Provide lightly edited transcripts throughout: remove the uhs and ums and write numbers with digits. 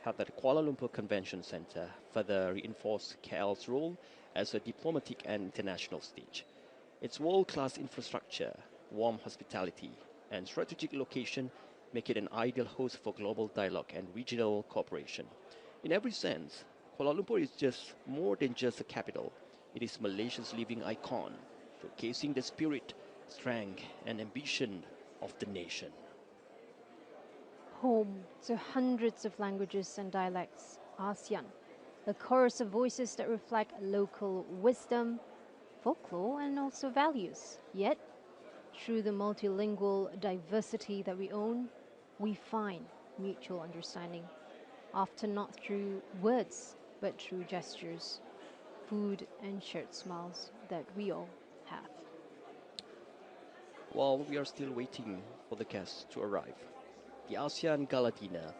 held at the Kuala Lumpur Convention Centre further reinforced KL's role as a diplomatic and international stage. Its world-class infrastructure, warm hospitality, and strategic location make it an ideal host for global dialogue and regional cooperation. In every sense, Kuala Lumpur is just more than just a capital. It is Malaysia's living icon, showcasing the spirit, strength, and ambition of the nation. Home to hundreds of languages and dialects, ASEAN, a chorus of voices that reflect local wisdom, folklore, and also values. Yet, through the multilingual diversity that we own, we find mutual understanding, often not through words, but through gestures, food, and shared smiles that we all have. While we are still waiting for the guests to arrive, the ASEAN Gala Dinner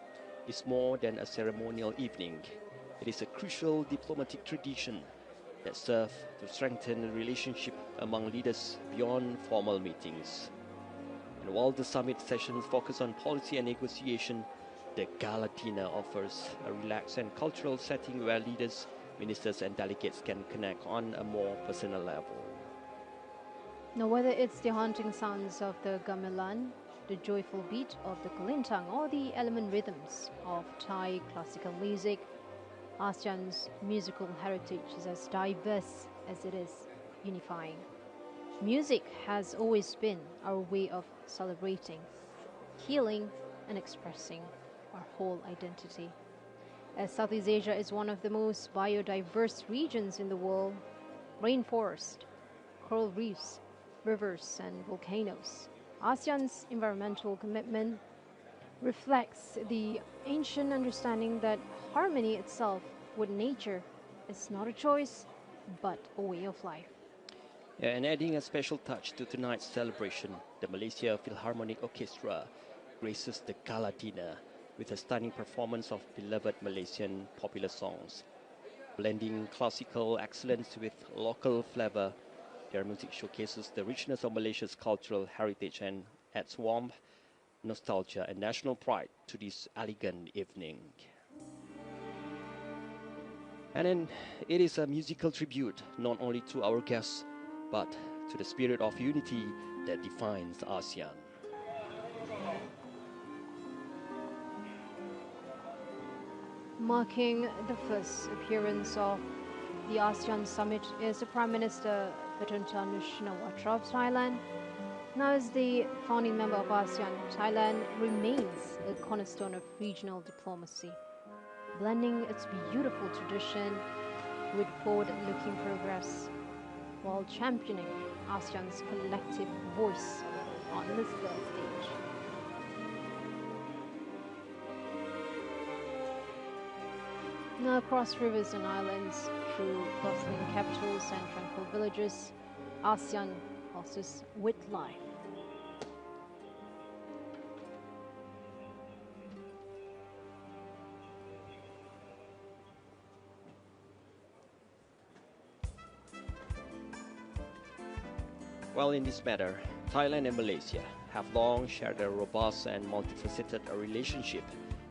is more than a ceremonial evening. It is a crucial diplomatic tradition that serves to strengthen the relationship among leaders beyond formal meetings. And while the summit sessions focus on policy and negotiation, the Gala Dinner offers a relaxed and cultural setting where leaders, ministers, and delegates can connect on a more personal level. Now, whether it's the haunting sounds of the gamelan, the joyful beat of the kulintang, or the element rhythms of Thai classical music, ASEAN's musical heritage is as diverse as it is unifying. Music has always been our way of celebrating, healing, and expressing our whole identity. As Southeast Asia is one of the most biodiverse regions in the world, rainforest, coral reefs, rivers, and volcanoes, ASEAN's environmental commitment reflects the ancient understanding that harmony itself with nature is not a choice, but a way of life. Yeah, and adding a special touch to tonight's celebration, the Malaysia Philharmonic Orchestra graces the Gala Dinner with a stunning performance of beloved Malaysian popular songs. Blending classical excellence with local flavor, their music showcases the richness of Malaysia's cultural heritage and adds warmth, nostalgia, and national pride to this elegant evening. And then it is a musical tribute not only to our guests, but to the spirit of unity that defines ASEAN. Marking the first appearance of the ASEAN Summit is the Prime Minister Paetongtarn Shinawatra of Thailand. Now, as the founding member of ASEAN, Thailand remains a cornerstone of regional diplomacy, blending its beautiful tradition with forward-looking progress, while championing ASEAN's collective voice on this third stage. Now, across rivers and islands, through bustling capitals and tranquil villages, ASEAN pulses with life. Well, in this matter, Thailand and Malaysia have long shared a robust and multifaceted relationship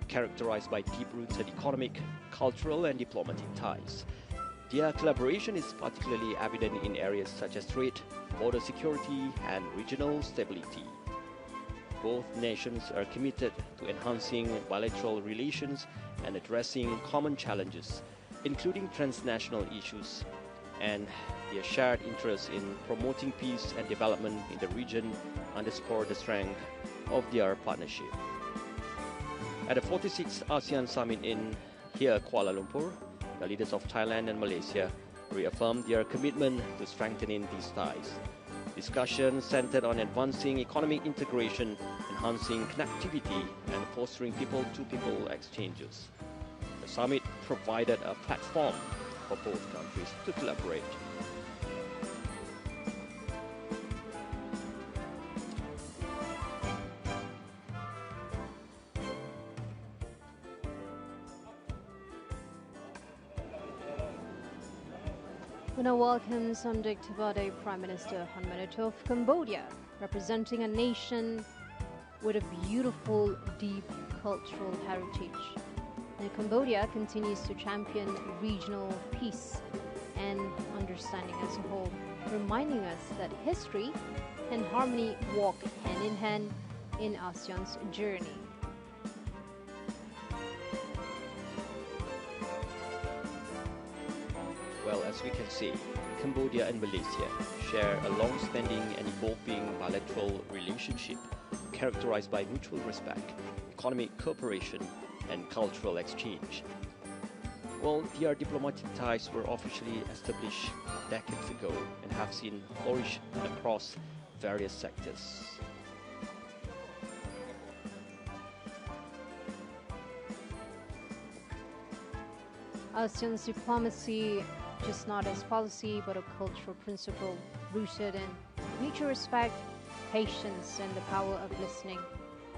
characterized by deep-rooted economic, cultural, and diplomatic ties. Their collaboration is particularly evident in areas such as trade, border security, and regional stability. Both nations are committed to enhancing bilateral relations and addressing common challenges, including transnational issues, and their shared interest in promoting peace and development in the region underscore the strength of their partnership. At the 46th ASEAN Summit in Kuala Lumpur, the leaders of Thailand and Malaysia reaffirmed their commitment to strengthening these ties. Discussions centered on advancing economic integration, enhancing connectivity, and fostering people-to-people exchanges. The summit provided a platform for both countries to collaborate. We now welcome Samdech Tabade, Prime Minister Hun Manet of Cambodia, representing a nation with a beautiful, deep cultural heritage. And Cambodia continues to champion regional peace and understanding as a whole, reminding us that history and harmony walk hand in hand in ASEAN's journey. Well, as we can see, Cambodia and Malaysia share a long-standing and evolving bilateral relationship characterized by mutual respect, economic cooperation, and cultural exchange. Well, their diplomatic ties were officially established decades ago and have seen flourish across various sectors. ASEAN's diplomacy just not as policy but a cultural principle rooted in mutual respect, patience, and the power of listening.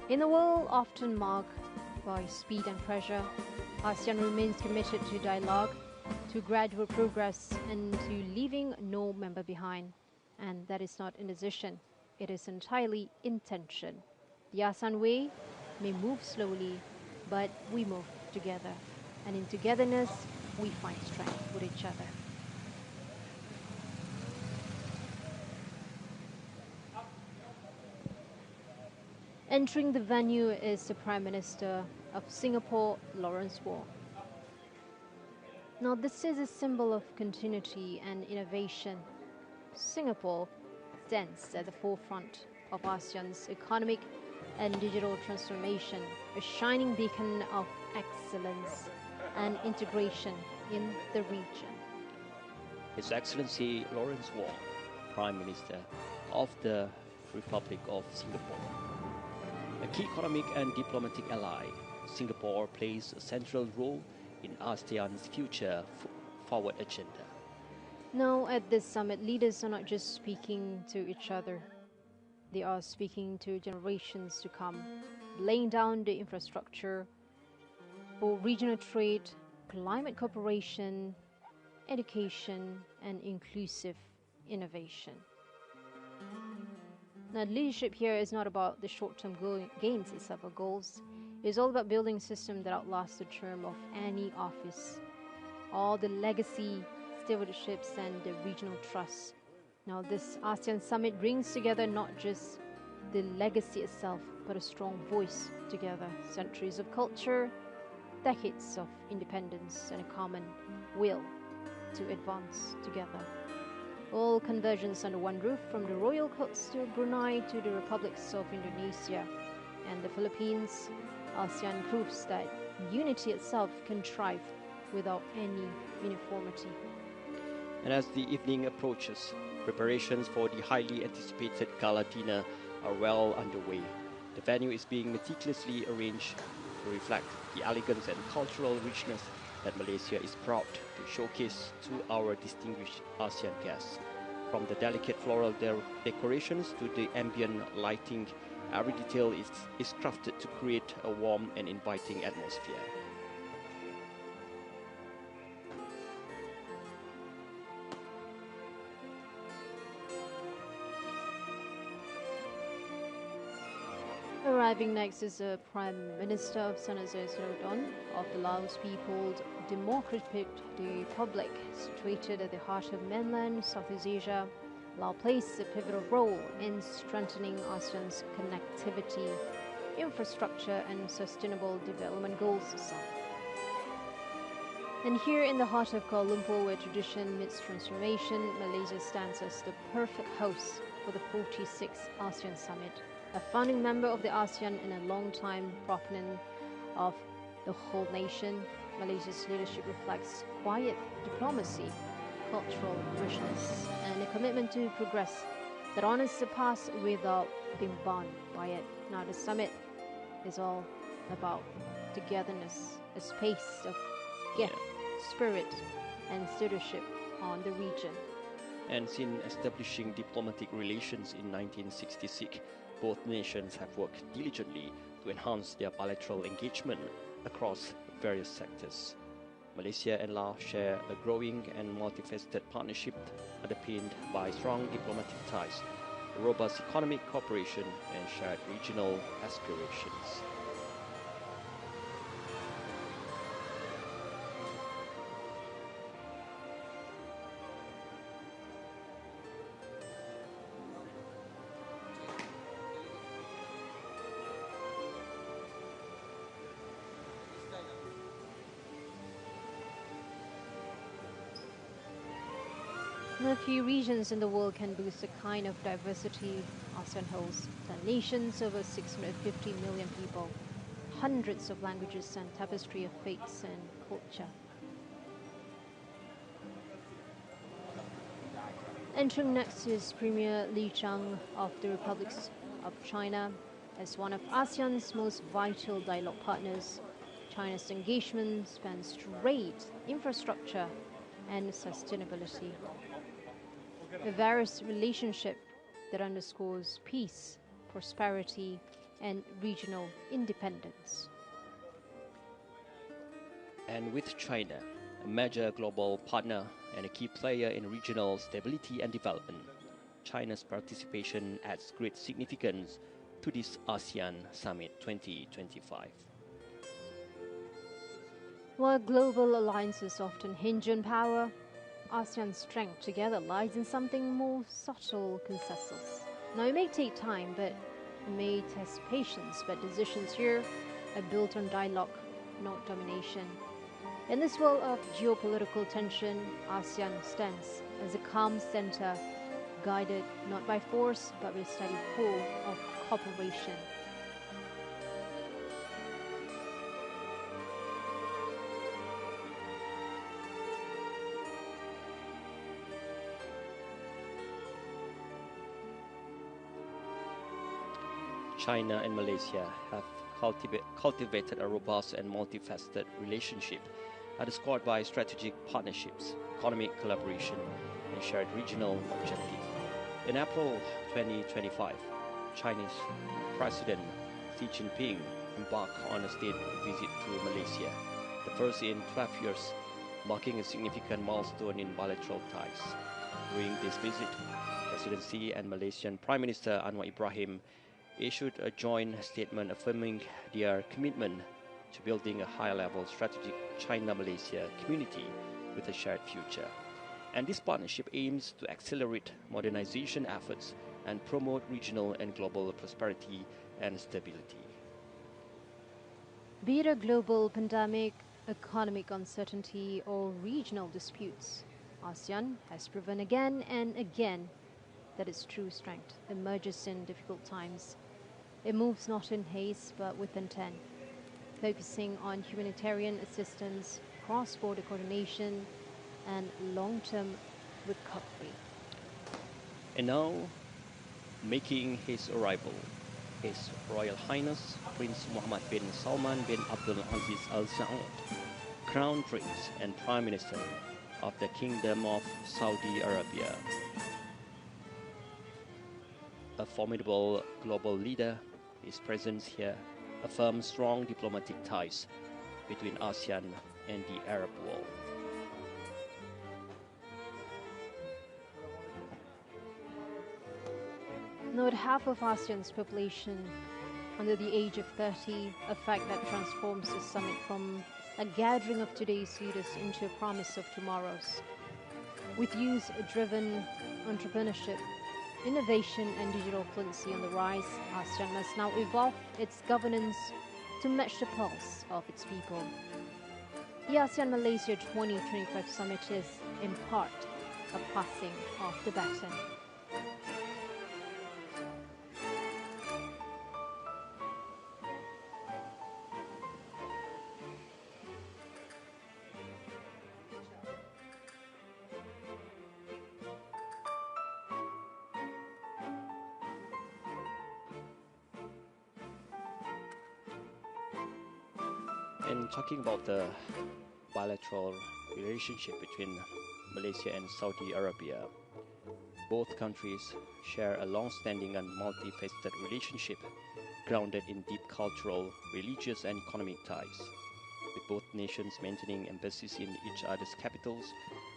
In a world often marked by speed and pressure, ASEAN remains committed to dialogue, to gradual progress, and to leaving no member behind. And that is not indecision, it is entirely intention. The ASEAN way may move slowly, but we move together. And in togetherness, we find strength with each other. Entering the venue is the Prime Minister of Singapore, Lawrence Wong. Now, this is a symbol of continuity and innovation. Singapore stands at the forefront of ASEAN's economic and digital transformation, a shining beacon of excellence and integration in the region. His Excellency Lawrence Wong, Prime Minister of the Republic of Singapore. A key economic and diplomatic ally, Singapore plays a central role in ASEAN's future forward agenda. Now, at this summit, leaders are not just speaking to each other. They are speaking to generations to come, laying down the infrastructure for regional trade, climate cooperation, education, and inclusive innovation. Now, leadership here is not about the short-term gains itself or goals. It's all about building a system that outlasts the term of any office, all the legacy, stewardships, and the regional trust. Now, this ASEAN Summit brings together not just the legacy itself, but a strong voice together, centuries of culture, decades of independence, and a common will to advance together. All convergence under one roof, from the royal courts to Brunei to the republics of Indonesia and the Philippines. ASEAN proves that unity itself can thrive without any uniformity. And as the evening approaches, preparations for the highly anticipated Gala Dinner are well underway. The venue is being meticulously arranged to reflect the elegance and cultural richness that Malaysia is proud to showcase to our distinguished ASEAN guests. From the delicate floral decorations to the ambient lighting, every detail is crafted to create a warm and inviting atmosphere. Arriving next is the Prime Minister of Senator Snowdon of the Laos People's Democratic Republic. Situated at the heart of mainland Southeast Asia, Laos plays a pivotal role in strengthening ASEAN's connectivity, infrastructure, and sustainable development goals. And here in the heart of Kuala Lumpur, where tradition meets transformation, Malaysia stands as the perfect host for the 46th ASEAN Summit. A founding member of the ASEAN and a long-time proponent of the whole nation, Malaysia's leadership reflects quiet diplomacy, cultural richness, and a commitment to progress that honors the past without being bound by it. Now, the summit is all about togetherness, a space of gift, spirit, and stewardship on the region. And since establishing diplomatic relations in 1966, both nations have worked diligently to enhance their bilateral engagement across various sectors. Malaysia and Laos share a growing and multifaceted partnership underpinned by strong diplomatic ties, robust economic cooperation, and shared regional aspirations. A few regions in the world can boast the kind of diversity ASEAN holds. 10 nations, over 650 million people, hundreds of languages and tapestry of faiths and culture. Entering next is Premier Li Chang of the Republic of China. As one of ASEAN's most vital dialogue partners, China's engagement spans trade, infrastructure, and sustainability. A various relationship that underscores peace, prosperity, and regional independence. And with China, a major global partner and a key player in regional stability and development, China's participation adds great significance to this ASEAN Summit 2025. While global alliances often hinge on power, ASEAN's strength together lies in something more subtle consensus. Now, it may take time, but it may test patience, but decisions here are built on dialogue, not domination. In this world of geopolitical tension, ASEAN stands as a calm center, guided not by force, but with steady pull of cooperation. China and Malaysia have cultivated a robust and multifaceted relationship underscored by strategic partnerships, economic collaboration, and shared regional objectives. In April 2025, Chinese President Xi Jinping embarked on a state visit to Malaysia, the first in 12 years, marking a significant milestone in bilateral ties. During this visit, President Xi and Malaysian Prime Minister Anwar Ibrahim issued a joint statement affirming their commitment to building a high-level strategic China-Malaysia community with a shared future. And this partnership aims to accelerate modernization efforts and promote regional and global prosperity and stability. Be it a global pandemic, economic uncertainty, or regional disputes, ASEAN has proven again and again that its true strength emerges in difficult times. It moves not in haste but with intent, focusing on humanitarian assistance, cross-border coordination, and long-term recovery. And now, making his arrival, His Royal Highness Prince Mohammed bin Salman bin Abdul Aziz Al Saud, Crown Prince and Prime Minister of the Kingdom of Saudi Arabia. A formidable global leader, his presence here affirms strong diplomatic ties between ASEAN and the Arab world. Not half of ASEAN's population under the age of 30, a fact that transforms the summit from a gathering of today's leaders into a promise of tomorrow's. With youth-driven entrepreneurship, innovation and digital fluency on the rise, ASEAN must now evolve its governance to match the pulse of its people. The ASEAN-Malaysia 2025 Summit is, in part, a passing of the baton. And talking about the bilateral relationship between Malaysia and Saudi Arabia, both countries share a long-standing and multifaceted relationship grounded in deep cultural, religious, and economic ties. With both nations maintaining embassies in each other's capitals,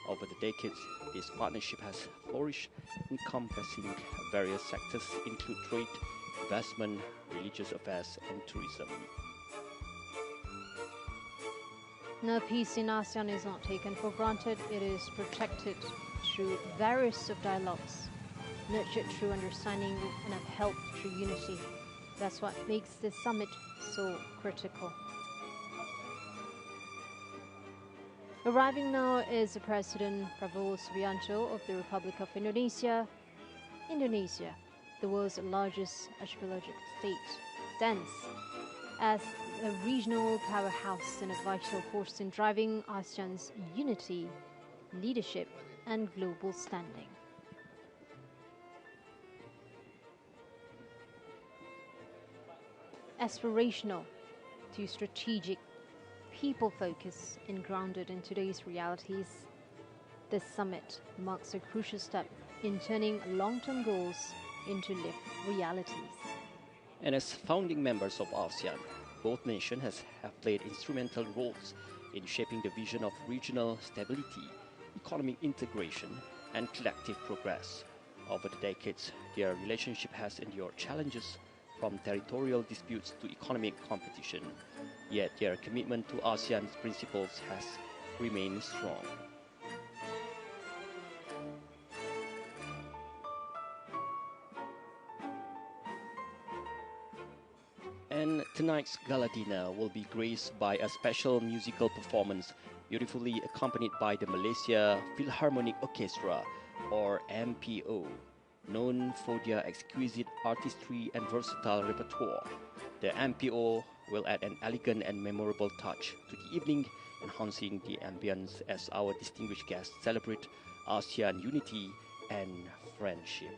over the decades, this partnership has flourished, encompassing various sectors include trade, investment, religious affairs, and tourism. Now, peace in ASEAN is not taken for granted. It is protected through various dialogues, nurtured through understanding, and upheld through unity. That's what makes this summit so critical. Arriving now is the President Prabowo Subianto of the Republic of Indonesia. Indonesia, the world's largest archipelagic state, stands as a regional powerhouse and a vital force in driving ASEAN's unity, leadership, and global standing. Aspirational to strategic, people-focused and grounded in today's realities, this summit marks a crucial step in turning long-term goals into lived realities. And as founding members of ASEAN, both nations have played instrumental roles in shaping the vision of regional stability, economic integration, and collective progress. Over the decades, their relationship has endured challenges from territorial disputes to economic competition, yet their commitment to ASEAN's principles has remained strong. And tonight's Gala Dinner will be graced by a special musical performance beautifully accompanied by the Malaysia Philharmonic Orchestra, or MPO. Known for their exquisite artistry and versatile repertoire, the MPO will add an elegant and memorable touch to the evening, enhancing the ambience as our distinguished guests celebrate ASEAN unity and friendship.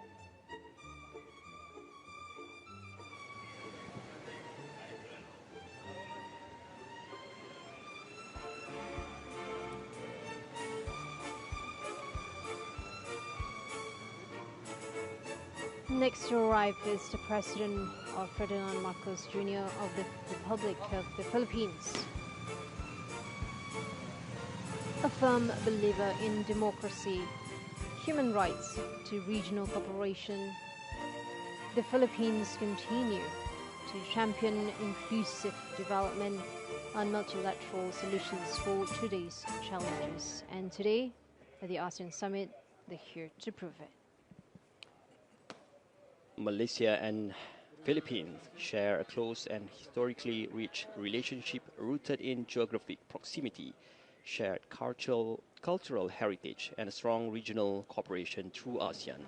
Next to arrive is the President of Ferdinand Marcos Jr. of the Republic of the Philippines. A firm believer in democracy, human rights to regional cooperation, the Philippines continue to champion inclusive development and multilateral solutions for today's challenges. And today, at the ASEAN Summit, they're here to prove it. Malaysia and Philippines share a close and historically rich relationship rooted in geographic proximity, shared cultural heritage, and strong regional cooperation through ASEAN.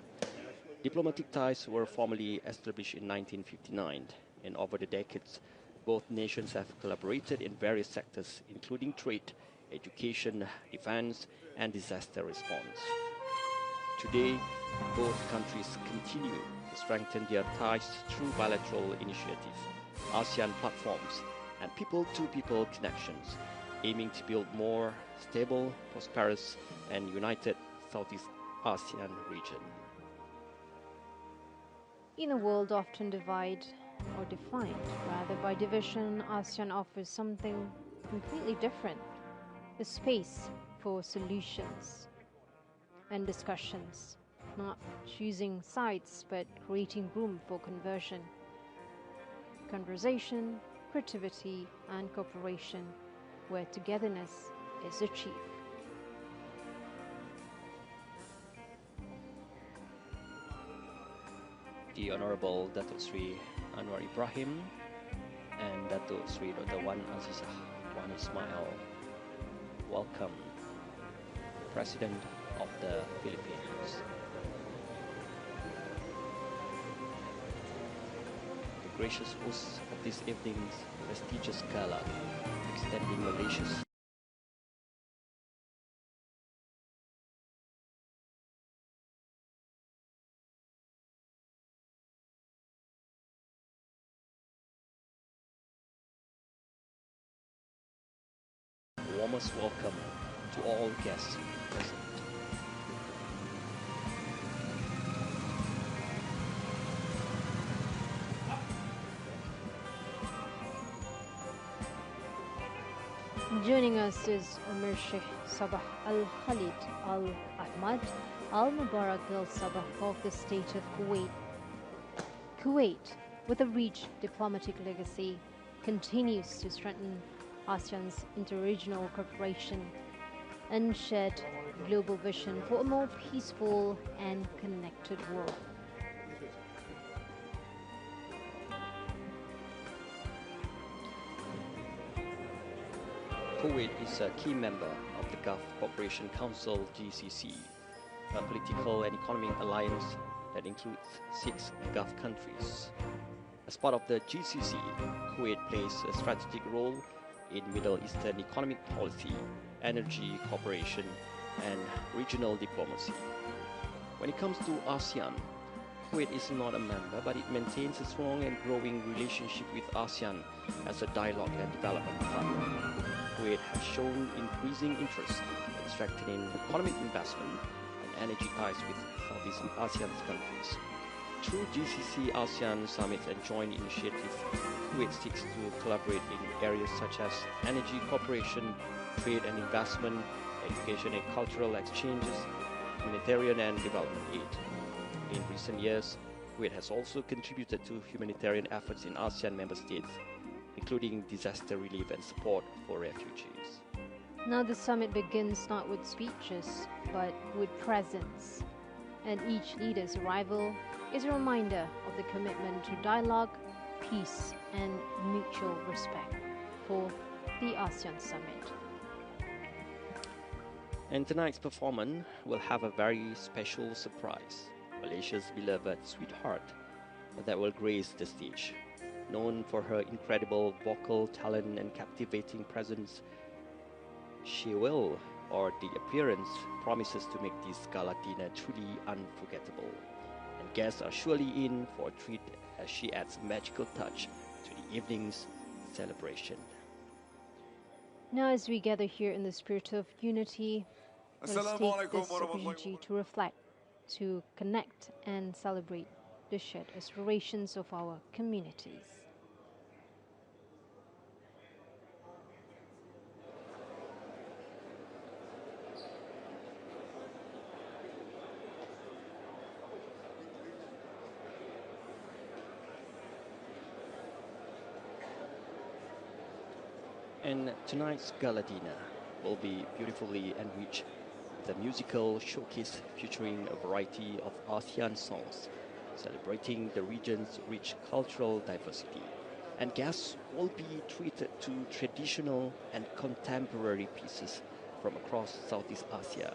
Diplomatic ties were formally established in 1959, and over the decades, both nations have collaborated in various sectors, including trade, education, defense, and disaster response. Today, both countries continue to strengthen their ties through bilateral initiatives, ASEAN platforms, and people-to-people connections, aiming to build more stable, prosperous, and united Southeast ASEAN region. In a world often divided or defined rather by division, ASEAN offers something completely different, a space for solutions and discussions, not choosing sides but creating room for conversation, creativity, and cooperation where togetherness is achieved. The Honorable Datuk Sri Anwar Ibrahim and Datuk Sri Dr. Wan Azizah Wan Ismail welcome President of the Philippines. The gracious host of this evening's prestigious gala, extending Malaysia's warmest welcome to all guests present. Joining us is Amir Sheikh Sabah Al-Khalid Al-Ahmad Al-Mubarak Al-Sabah of the State of Kuwait. Kuwait, with a rich diplomatic legacy, continues to strengthen ASEAN's interregional cooperation and shared global vision for a more peaceful and connected world. Kuwait is a key member of the Gulf Cooperation Council (GCC), a political and economic alliance that includes 6 Gulf countries. As part of the GCC, Kuwait plays a strategic role in Middle Eastern economic policy, energy cooperation, and regional diplomacy. When it comes to ASEAN, Kuwait is not a member, but it maintains a strong and growing relationship with ASEAN as a dialogue and development partner. Kuwait has shown increasing interest in strengthening economic investment and energy ties with Southeast Asian countries. Through GCC ASEAN Summit and joint initiatives, Kuwait seeks to collaborate in areas such as energy cooperation, trade and investment, education and cultural exchanges, humanitarian and development aid. In recent years, Kuwait has also contributed to humanitarian efforts in ASEAN member states, including disaster relief and support for refugees. Now the summit begins not with speeches, but with presence. And each leader's arrival is a reminder of the commitment to dialogue, peace, and mutual respect for the ASEAN Summit. And tonight's performance will have a very special surprise. Malaysia's beloved sweetheart that will grace the stage. Known for her incredible vocal talent and captivating presence, she will, or the appearance promises to make this gala dinner truly unforgettable. And guests are surely in for a treat as she adds a magical touch to the evening's celebration. Now as we gather here in the spirit of unity, let us take this opportunity to reflect, to connect and celebrate the shared aspirations of our communities. And tonight's gala dinner will be beautifully enriched with a musical showcase featuring a variety of ASEAN songs, celebrating the region's rich cultural diversity. And guests will be treated to traditional and contemporary pieces from across Southeast Asia,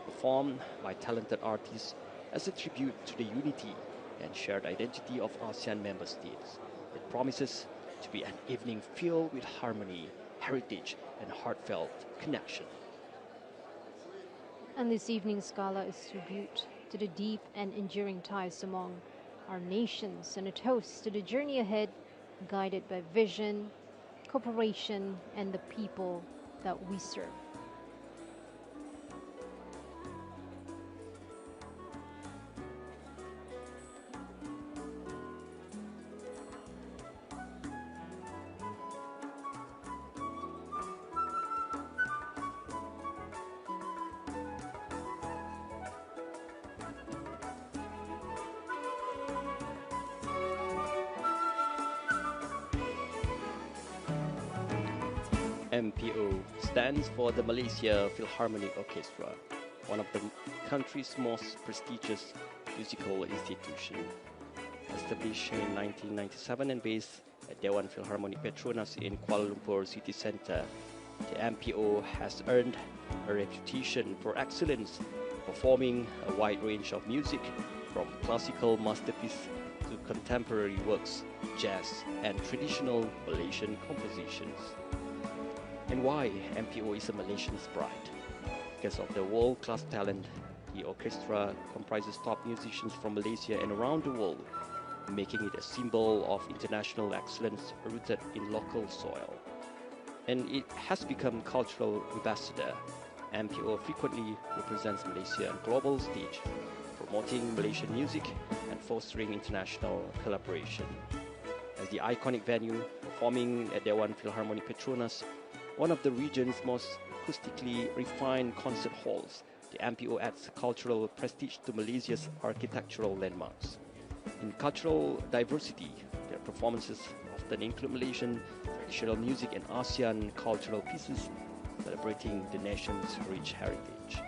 performed by talented artists as a tribute to the unity and shared identity of ASEAN member states. It promises to be an evening filled with harmony, heritage, and heartfelt connection. And this evening's gala is tribute to the deep and enduring ties among our nations and a toast to the journey ahead, guided by vision, cooperation, and the people that we serve. MPO stands for the Malaysia Philharmonic Orchestra, one of the country's most prestigious musical institutions. Established in 1997 and based at Dewan Philharmonic Petronas in Kuala Lumpur City Centre, the MPO has earned a reputation for excellence, performing a wide range of music from classical masterpieces to contemporary works, jazz, and traditional Malaysian compositions. And why MPO is a Malaysian's pride? Because of the world-class talent, the orchestra comprises top musicians from Malaysia and around the world, making it a symbol of international excellence rooted in local soil. And it has become cultural ambassador. MPO frequently represents Malaysia on global stage, promoting Malaysian music and fostering international collaboration. As the iconic venue, performing at Dewan Philharmonic Petronas, one of the region's most acoustically refined concert halls, the MPO adds cultural prestige to Malaysia's architectural landmarks. In cultural diversity, their performances often include Malaysian traditional music and ASEAN cultural pieces, celebrating the nation's rich heritage.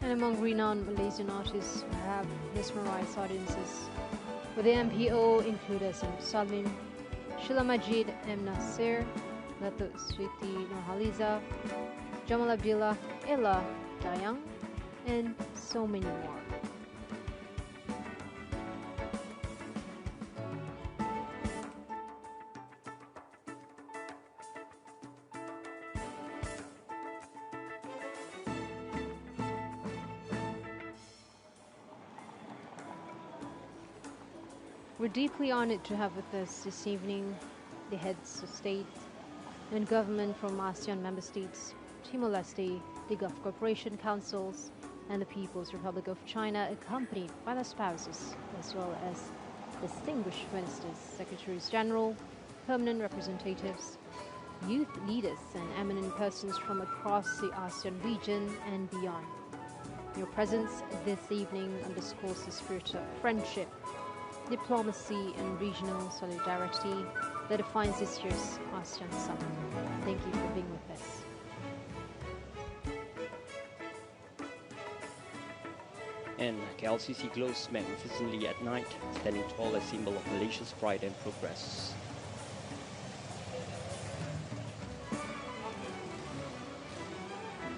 And among renowned Malaysian artists who have mesmerized audiences, with the MPO include Sam Salim, Sheila Majid M. Nasir, Datuk Sriti Nurhaliza, Jamal Abdullah, Ella Dayang, and so many more. We're deeply honored to have with us this evening the heads of state and government from ASEAN member states, Timor-Leste, the Gulf Cooperation Councils, and the People's Republic of China, accompanied by their spouses, as well as distinguished ministers, secretaries general, permanent representatives, youth leaders, and eminent persons from across the ASEAN region and beyond. Your presence this evening underscores the spirit of friendship, diplomacy, and regional solidarity that defines this year's ASEAN Summit. Thank you for being with us. And KLCC glows magnificently at night, standing tall as symbol of Malaysia's pride and progress.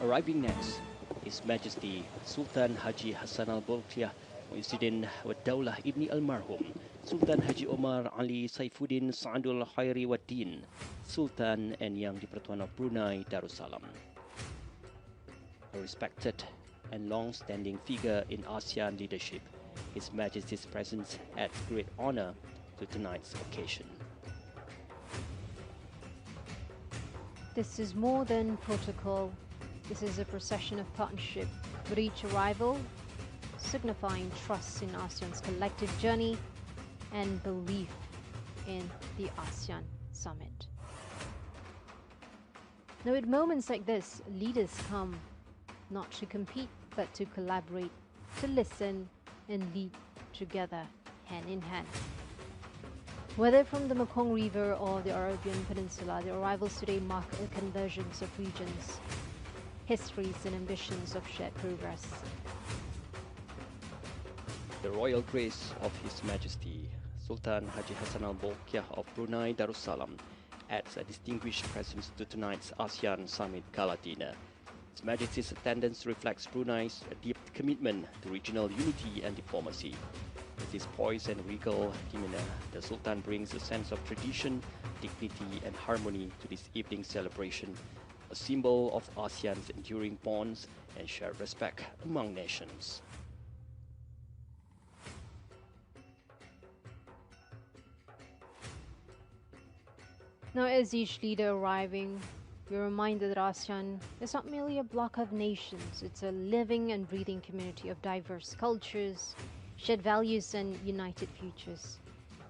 Arriving next, His Majesty Sultan Haji Hassan Al-Bolkiah Muhyiddin Wad-Daulah Ibni Al-Marhum Sultan Haji Omar Ali Saifuddin Sa'adul Khairi Wad-Din, Sultan and Yang di-Pertuan of Brunei Darussalam. A respected and long-standing figure in ASEAN leadership, His Majesty's presence adds great honor to tonight's occasion. This is more than protocol. This is a procession of partnership, with each arrival signifying trust in ASEAN's collective journey and belief in the ASEAN Summit. Now, at moments like this, leaders come not to compete, but to collaborate, to listen and lead together, hand in hand. Whether from the Mekong River or the Arabian Peninsula, the arrivals today mark a convergence of regions, histories and ambitions of shared progress. The Royal Grace of His Majesty Sultan Haji Hassan Al-Bolkiah of Brunei Darussalam adds a distinguished presence to tonight's ASEAN Summit Gala Dinner. His Majesty's attendance reflects Brunei's deep commitment to regional unity and diplomacy. With his poise and regal demeanor, the Sultan brings a sense of tradition, dignity and harmony to this evening's celebration, a symbol of ASEAN's enduring bonds and shared respect among nations. Now, as each leader arriving, we're reminded that ASEAN is not merely a bloc of nations, it's a living and breathing community of diverse cultures, shared values and united futures.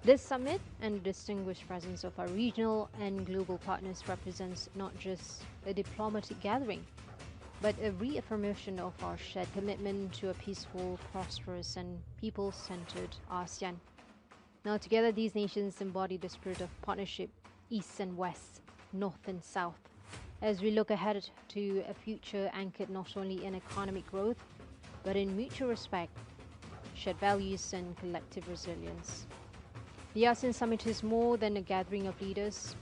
This summit and the distinguished presence of our regional and global partners represents not just a diplomatic gathering, but a reaffirmation of our shared commitment to a peaceful, prosperous and people-centered ASEAN. Now, together these nations embody the spirit of partnership, East and West, North and South, as we look ahead to a future anchored not only in economic growth, but in mutual respect, shared values and collective resilience. The ASEAN Summit is more than a gathering of leaders.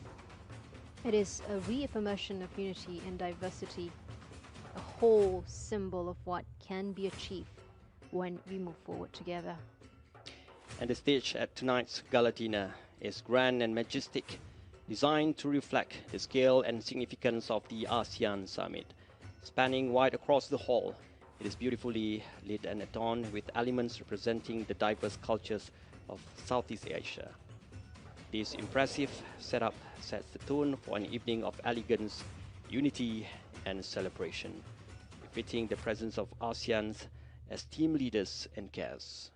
It is a reaffirmation of unity and diversity, a whole symbol of what can be achieved when we move forward together. And the stage at tonight's Gala Dinner is grand and majestic, designed to reflect the scale and significance of the ASEAN Summit. Spanning wide across the hall, it is beautifully lit and adorned with elements representing the diverse cultures of Southeast Asia. This impressive setup sets the tone for an evening of elegance, unity, and celebration, befitting the presence of ASEAN's esteemed leaders and guests.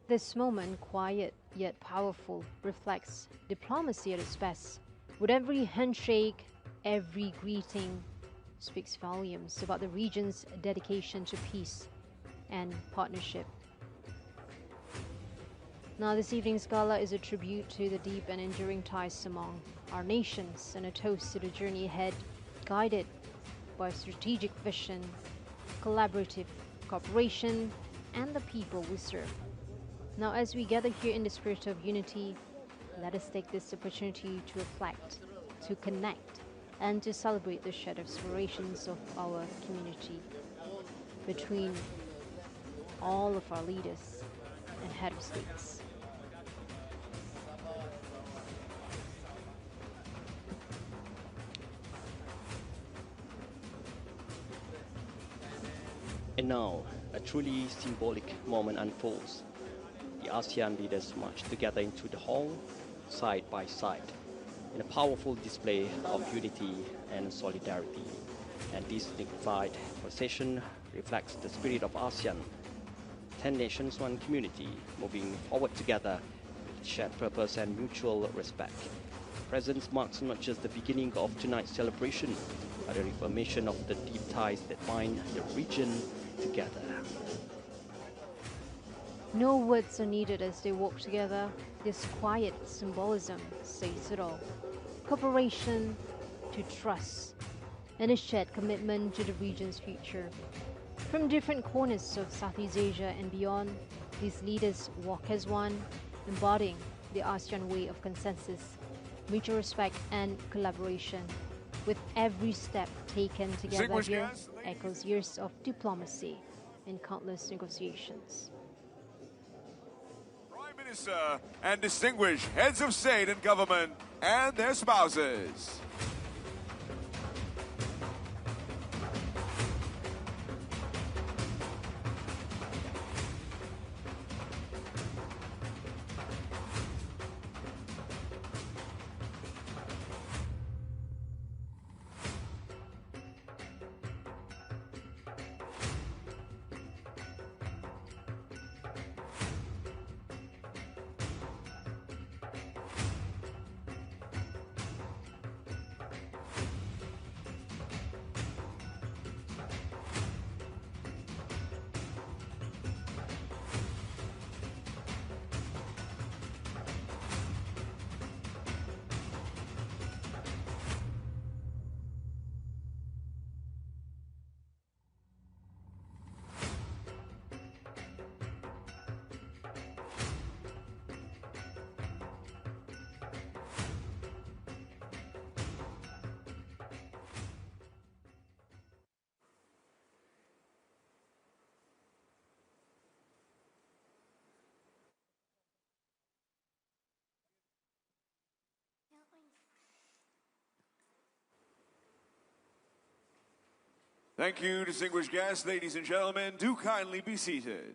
This moment, quiet yet powerful, reflects diplomacy at its best. With every handshake, every greeting speaks volumes about the region's dedication to peace and partnership. Now, this evening's gala is a tribute to the deep and enduring ties among our nations and a toast to the journey ahead, guided by strategic vision, collaborative cooperation, and the people we serve. Now, as we gather here in the spirit of unity, Let us take this opportunity to reflect, to connect, and to celebrate the shared aspirations of our community between all of our leaders and head of states. And now, a truly symbolic moment unfolds. The ASEAN leaders march together into the hall, side by side, in a powerful display of unity and solidarity. And this dignified procession reflects the spirit of ASEAN, 10 nations, one community, moving forward together with shared purpose and mutual respect. Presence marks not just the beginning of tonight's celebration, but the reaffirmation of the deep ties that bind the region together. No words are needed as they walk together. This quiet symbolism says it all. Cooperation to trust and a shared commitment to the region's future. From different corners of Southeast Asia and beyond, these leaders walk as one, embodying the ASEAN way of consensus, mutual respect and collaboration. With every step taken together here echoes years of diplomacy and countless negotiations. Prime Minister and distinguished heads of state and government and their spouses. Thank you, distinguished guests. Ladies and gentlemen, do kindly be seated.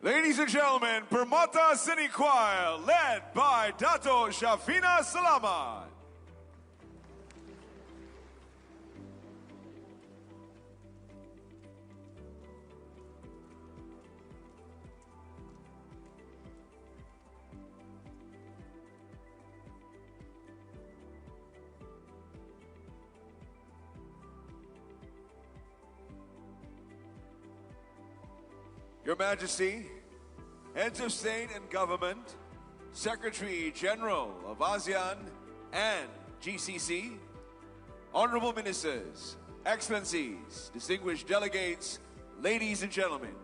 Ladies and gentlemen, Permata City Choir, led by Dato Shafina Salamat. Your Majesty, Heads of State and Government, Secretary General of ASEAN and GCC, Honorable Ministers, Excellencies, distinguished delegates, ladies and gentlemen,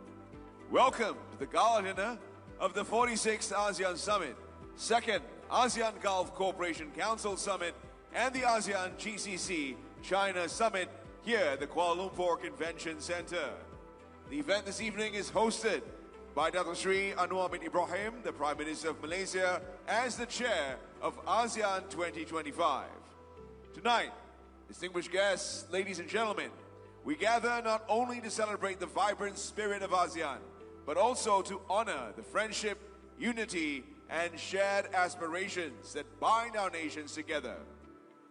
welcome to the Gala Dinner of the 46th ASEAN Summit, 2nd ASEAN Gulf Cooperation Council Summit, and the ASEAN GCC China Summit here at the Kuala Lumpur Convention Center. The event this evening is hosted by Dato Sri Anwar bin Ibrahim, the Prime Minister of Malaysia, as the chair of ASEAN 2025. Tonight, distinguished guests, ladies and gentlemen, we gather not only to celebrate the vibrant spirit of ASEAN, but also to honor the friendship, unity, and shared aspirations that bind our nations together.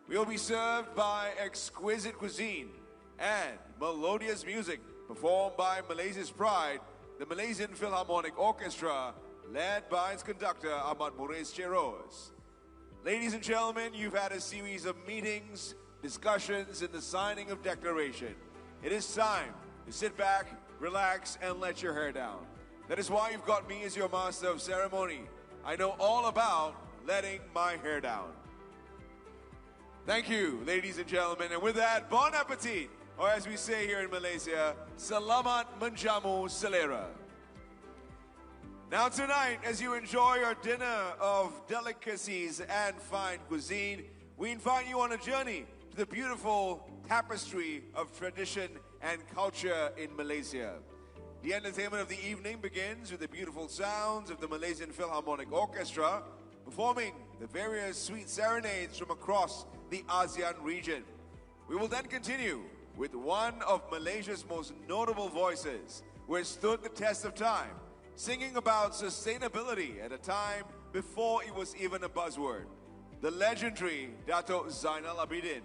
We will be served by exquisite cuisine and melodious music performed by Malaysia's pride, the Malaysian Philharmonic Orchestra, led by its conductor Ahmad Murais Cheros. Ladies and gentlemen, you've had a series of meetings, discussions, and the signing of declaration. It is time to sit back, relax, and let your hair down. That is why you've got me as your master of ceremony. I know all about letting my hair down. Thank you, ladies and gentlemen, and with that, bon appetit! Or as we say here in Malaysia, Selamat Menjamu Selera. Now tonight, as you enjoy your dinner of delicacies and fine cuisine, we invite you on a journey to the beautiful tapestry of tradition and culture in Malaysia. The entertainment of the evening begins with the beautiful sounds of the Malaysian Philharmonic Orchestra performing the various sweet serenades from across the ASEAN region. We will then continue with one of Malaysia's most notable voices, who has stood the test of time, singing about sustainability at a time before it was even a buzzword, the legendary Dato' Zainal Abidin.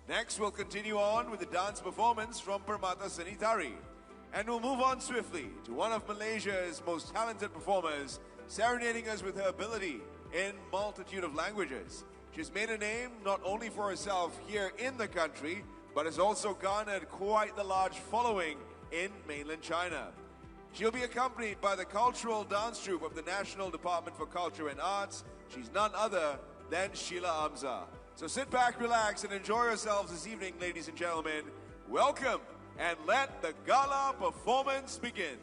Next, we'll continue on with the dance performance from Permata Seni Tari, and we'll move on swiftly to one of Malaysia's most talented performers, serenading us with her ability in multitude of languages. She's made a name not only for herself here in the country, but has also garnered quite the large following in mainland China. She'll be accompanied by the cultural dance troupe of the National Department for Culture and Arts. She's none other than Sheila Hamza. So sit back, relax, and enjoy yourselves this evening, ladies and gentlemen. Welcome, and let the gala performance begin.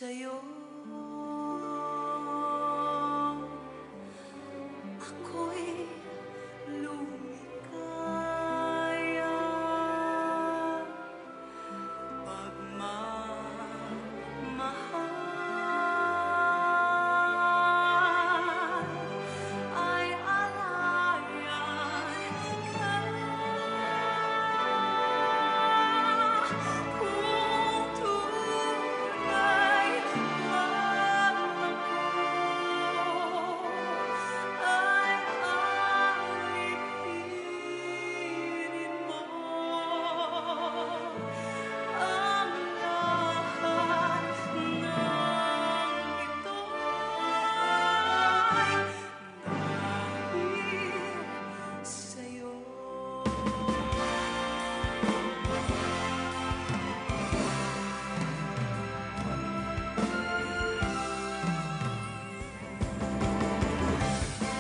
sa'yo. Ako'y lumikaya pagmamahal ay alayan ka. Kung tunay lang ako ay alipinin mo ang lahat ng ito'y dahil sa'yo.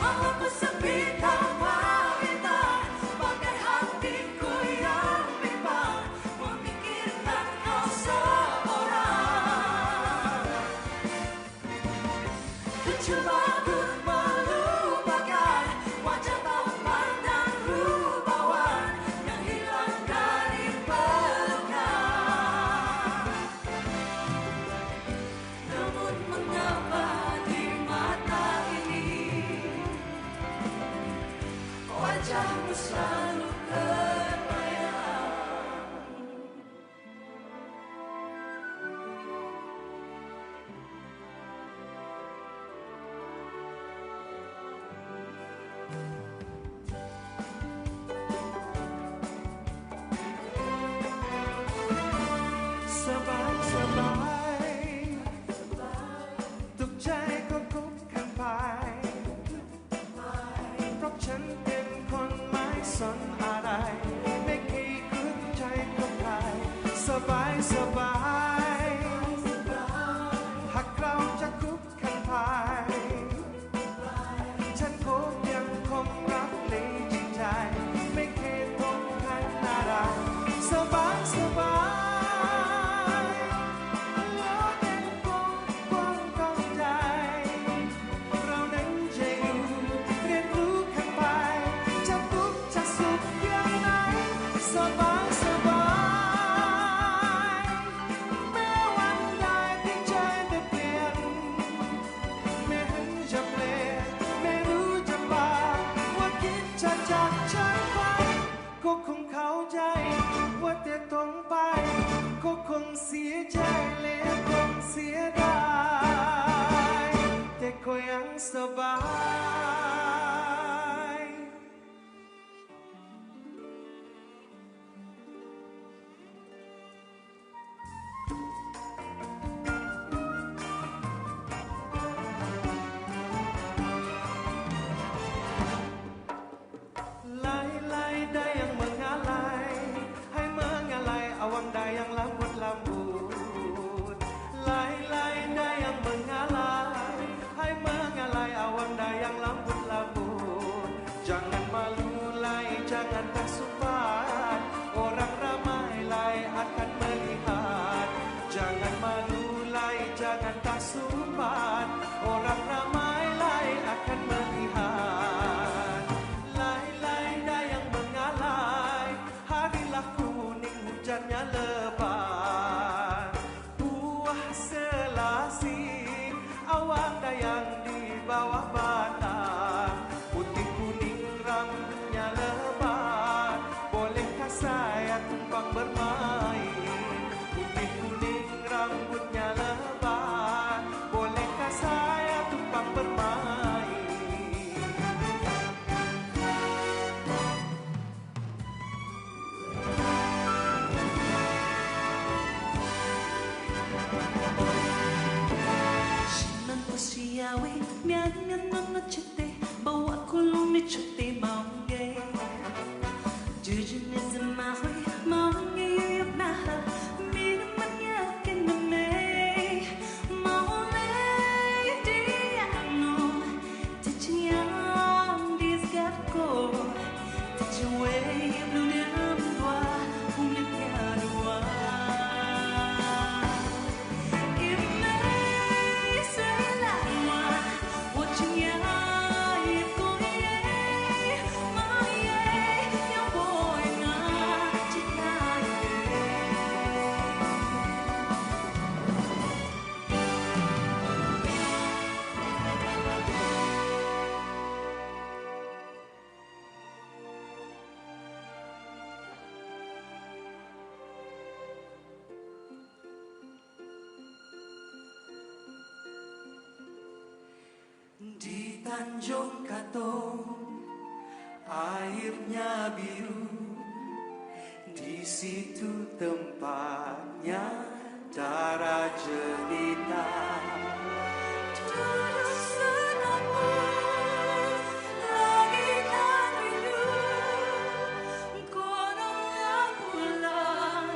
Mga pasapit ang pagitan, bagay hatid ko'y ang biban, mamikir tanaw sa oras. Kecubagun melupakan wajah tampan dan rupawan yang hilang dari pelukan. Namun mengapa di mata ini wajahmu selalu terbayang. Sabay-sabayทุกใจก็คุกกันไปเพราะฉันเป็นคนไม่สนอะไรไม่เคยคุกใจกับใครสบายหากเราจะคุกกันไปฉันคงยังคงรักในจิตใจไม่เคยทนกันอะไรสบายโลกยังคงกว้างเข้าใจเรานั้นจะอยู่เรียนรู้กันไปจะทุกข์จะสุขอย่างไหนสบายแม้วันใดที่ใจจะเปลี่ยนไม่เห็นจะเปลี่ยนไม่รู้จะบอกว่าคิดจะจากฉันไปก็คงเข้าใจว่าแต่ตรงไปก็คงเสียใจและคงเสียดายแต่ก็ยังสบาย Lai dayang mengalai, hai mengalai awang dayang lambut-lambut. Lai dayang mengalai, hai mengalai awang dayang lambut-lambut. Jangan malu lai, jangan tak sumbat, orang ramai lai akan melihat. Jangan malu lai, jangan tak sumbat, orang ramai lai akan melihat. Lai dayang mengalai, harilah kuning hujannya lebat. Buah selasih, awang dayang di bawah batang. Putih kuning rambutnya lebat, bolehkah saya tumpang bermain? Putih kuning rambutnya lebat, bolehkah saya tumpang bermain? Sinan pasiawi, miangan na chete, bawa kulong ni chete maungge. Jujun ni zamahoy, maungge yuyap naha, minuman yakin na may. Maulay di ano, tachiyang disgat ko, tachiway blue dam dua, umip ya dua. Imay Tanjung Katong, airnya biru. Di situ tempatnya darah jelita. Duduk senandung, lagi kan rindu. Kononnya pulang,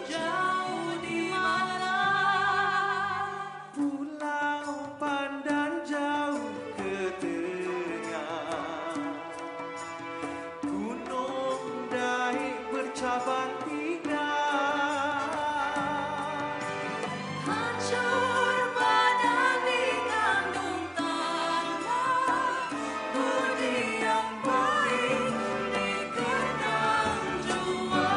jauh di mana? Pulau Pandan jauh ke tengah, gunung Daik bercabang tiga. Hancur badan dikandung tanah, budi yang baik dikenang jua.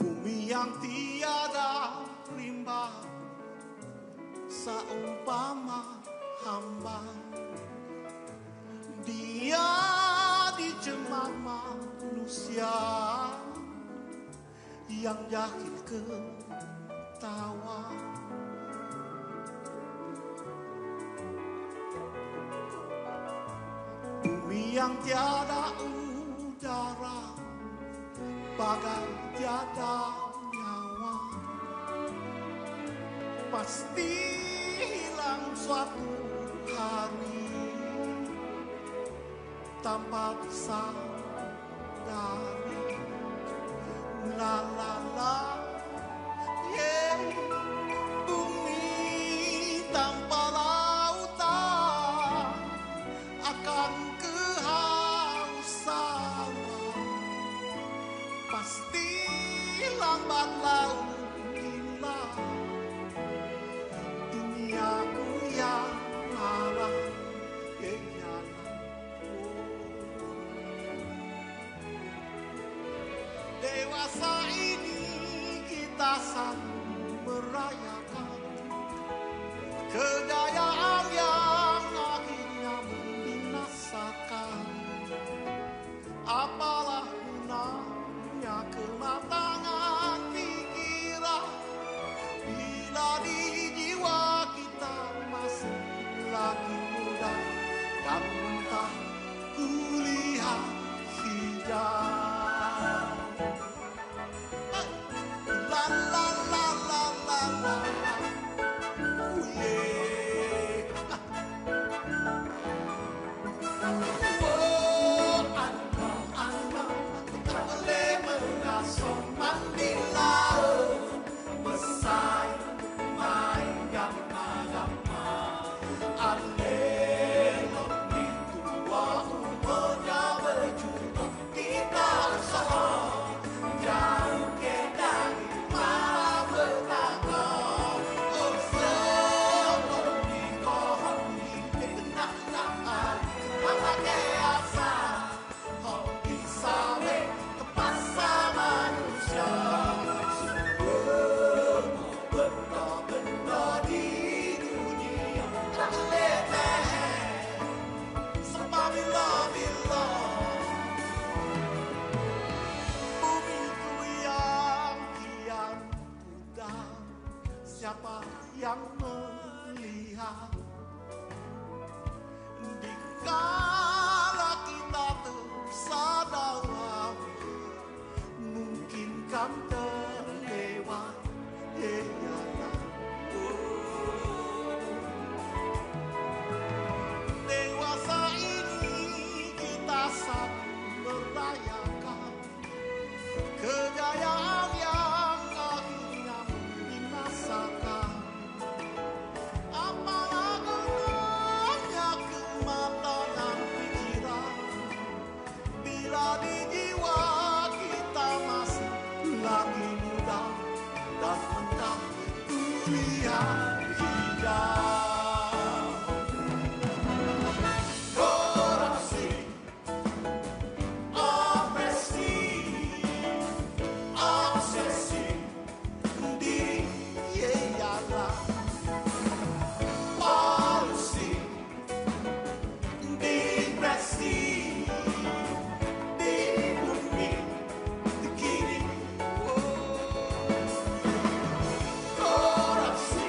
Bumi yang tiada rimba, seumpama hamba, dia dijemah manusia yang yakin ketawa. Bumi yang tiada udara, bagai tiada nyawa, pasti hilang suatu hari tanpa disadari. La la la, yeah. Bumi tanpa lautan akan kehausan, pasti lambat laun gila. Duniaku yang marah, dewasa ini kita saling merayakan kejayaan yang akhirnya membinasakan. Apalah gunanya kematangan pikiran bila di jiwa kita masih lagi muda dan mentah kulihat hijau. La la la la la la, yeah. Oh, andam tak boleh mengasong mandi laut, besar main gama-gama, alelok di tua umurnya berjuta kita usaha jauh ke dari malam petaka. Oh sebelum dikohong di kenangan mata keasa kau bisa ke pasar manusia. Semua benda-benda di dunia tak letih sebab bila-bila bumiku yang kian pudar, siapa yang melihat dikala kita tersadar mungkin kan terlewat. Dewasa ini kita saling merayakan kejayaan yang akhirnya membinasakan. Apalah gunanya kematangan pikiran bila di jiwa kita masih lagi muda dan mentah kulihat hijau. Korupsi, opresi, obsesi diri ialah polusi, depresi di bumi kini. Korupsi,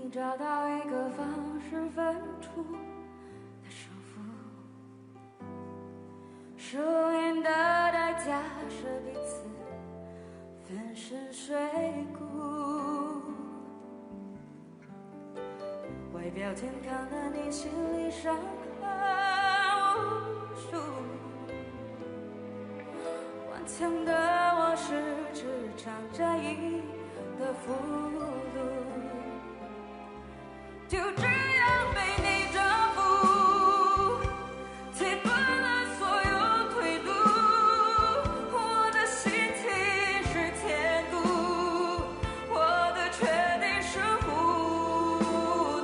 你找到一个方式分出的胜负，输赢的代价是彼此粉身碎骨。外表健康的你，心里伤痕无数。顽强的我是只场战役的俘虏，就这样被你征服，切断了所有退路。我的心情是千古，我的决定是糊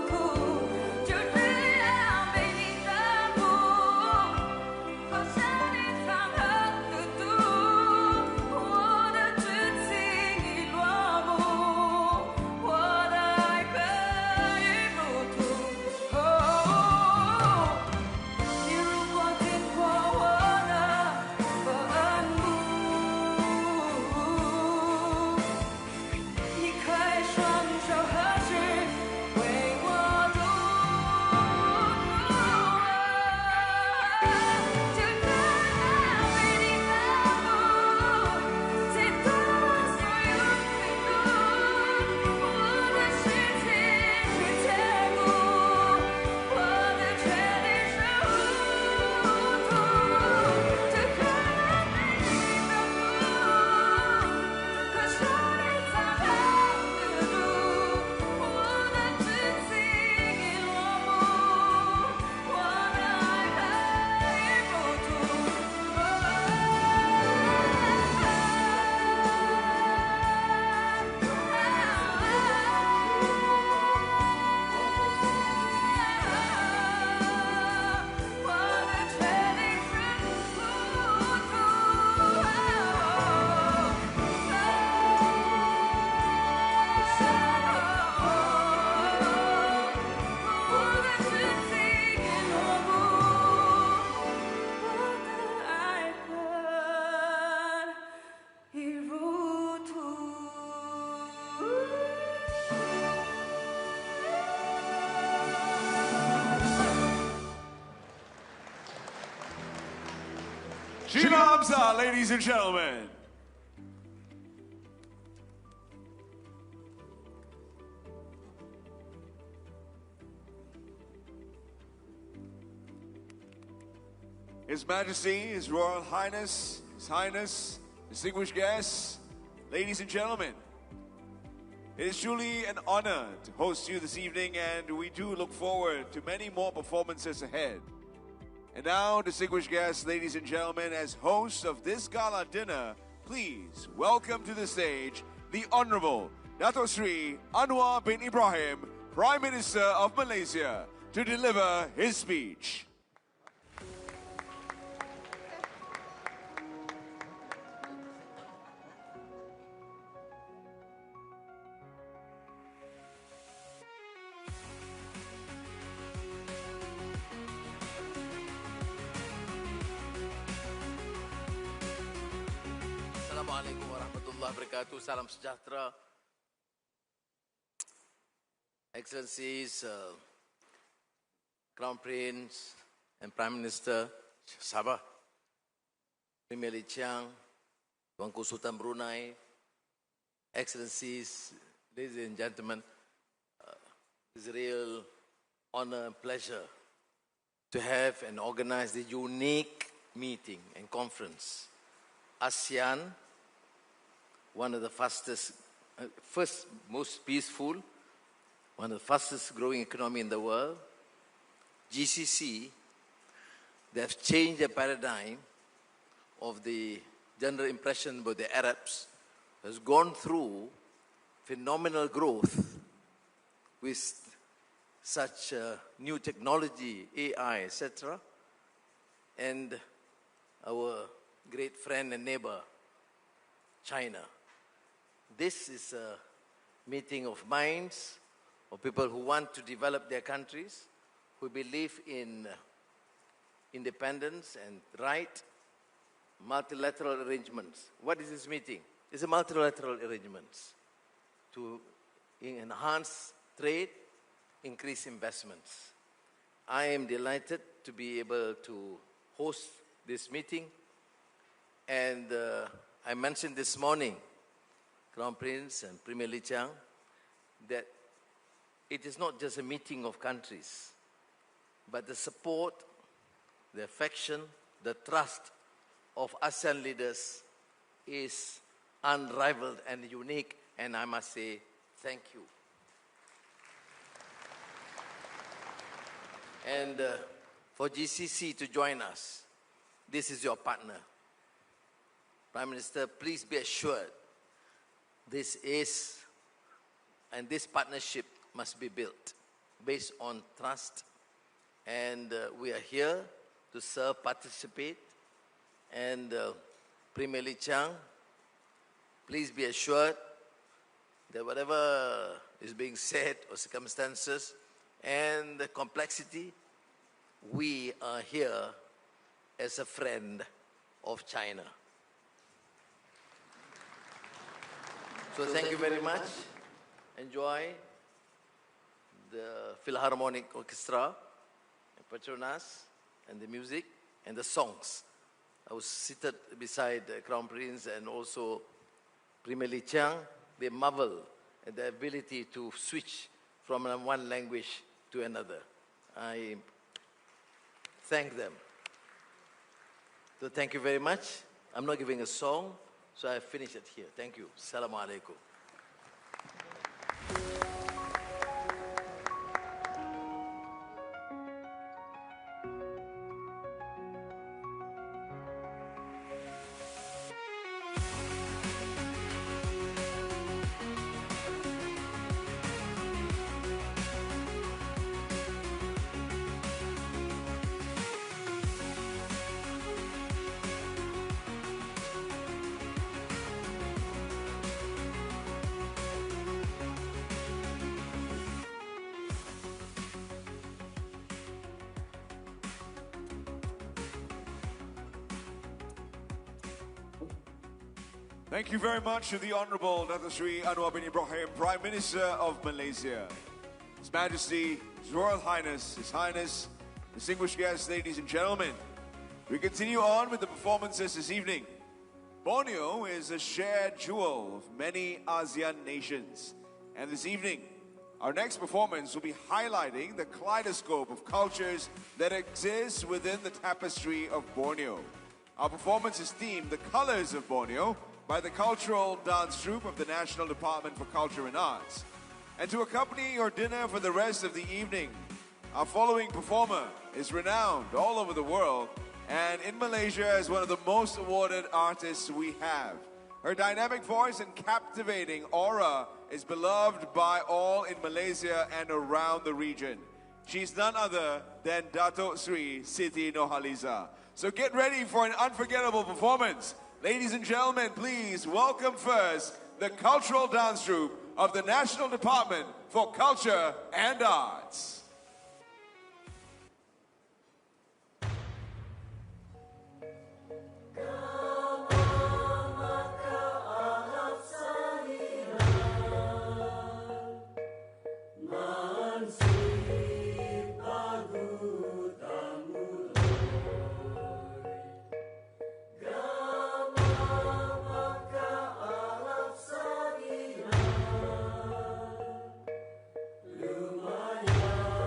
涂，就这样被你征服，放下你藏恨的毒。我的剧情已落幕，我的爱恨已入土。你如果经过我的坟墓，你可以双手合十为我祝福。就这样被你征服，切断了所有退路。我的心情是千古，我的决定是糊涂，就可能被你征服，可是你藏恨的毒。我的剧情已落幕，我的爱恨已入土。我的决定是糊涂。我的剧情已落幕，我的爱恨已入土。Shinamsa, ladies and gentlemen. His Majesty, His Royal Highness, His Highness, distinguished guests, ladies and gentlemen. It is truly an honor to host you this evening, and we do look forward to many more performances ahead. And now, distinguished guests, ladies and gentlemen, as hosts of this gala dinner, please welcome to the stage the Honorable Dato Sri Anwar bin Ibrahim, Prime Minister of Malaysia, to deliver his speech. Assalamualaikum warahmatullahi wabarakatuh. Salam sejahtera. Excellencies, Crown Prince and Prime Minister Sabah, Premier Lee Chiang, Tuanku Sultan Brunei, Excellencies, ladies and gentlemen, it's a real honor and pleasure to have and organize the unique meeting and conference. ASEAN, one of the fastest, first most peaceful, one of the fastest growing economy in the world. GCC, they have changed the paradigm of the general impression about the Arabs, has gone through phenomenal growth with such new technology, AI, etc. And our great friend and neighbor, China. This is a meeting of minds, of people who want to develop their countries, who believe in independence and right, multilateral arrangements. What is this meeting? It's a multilateral arrangements to enhance trade, increase investments. I am delighted to be able to host this meeting. And I mentioned this morning, Crown Prince and Premier Li Qiang, that it is not just a meeting of countries, but the support, the affection, the trust of ASEAN leaders is unrivaled and unique, and I must say thank you. And for GCC to join us, this is your partner. Prime Minister, please be assured this partnership must be built based on trust, and we are here to serve, participate, and Premier Li Qiang, please be assured that whatever is being said or circumstances and the complexity, we are here as a friend of China. So thank you very much. Enjoy the Philharmonic Orchestra, and Petronas, and the music, and the songs. I was seated beside the Crown Prince and also Premier Li Qiang. They marvel at the ability to switch from one language to another. I thank them. So thank you very much. I'm not giving a song, so I finish it here. Thank you. Assalamu alaikum. Thank you very much to the Honorable Dato Sri Anwar bin Ibrahim, Prime Minister of Malaysia. His Majesty, His Royal Highness, His Highness, distinguished guests, ladies and gentlemen. We continue on with the performances this evening. Borneo is a shared jewel of many ASEAN nations. And this evening, our next performance will be highlighting the kaleidoscope of cultures that exists within the tapestry of Borneo. Our performance is themed The Colors of Borneo by the cultural dance troupe of the National Department for Culture and Arts. And to accompany your dinner for the rest of the evening, our following performer is renowned all over the world and in Malaysia is one of the most awarded artists we have. Her dynamic voice and captivating aura is beloved by all in Malaysia and around the region. She's none other than Dato Sri Siti Nurhaliza. So get ready for an unforgettable performance. Ladies and gentlemen, please welcome first the cultural dance troupe of the National Department for Culture and Arts. Lumayan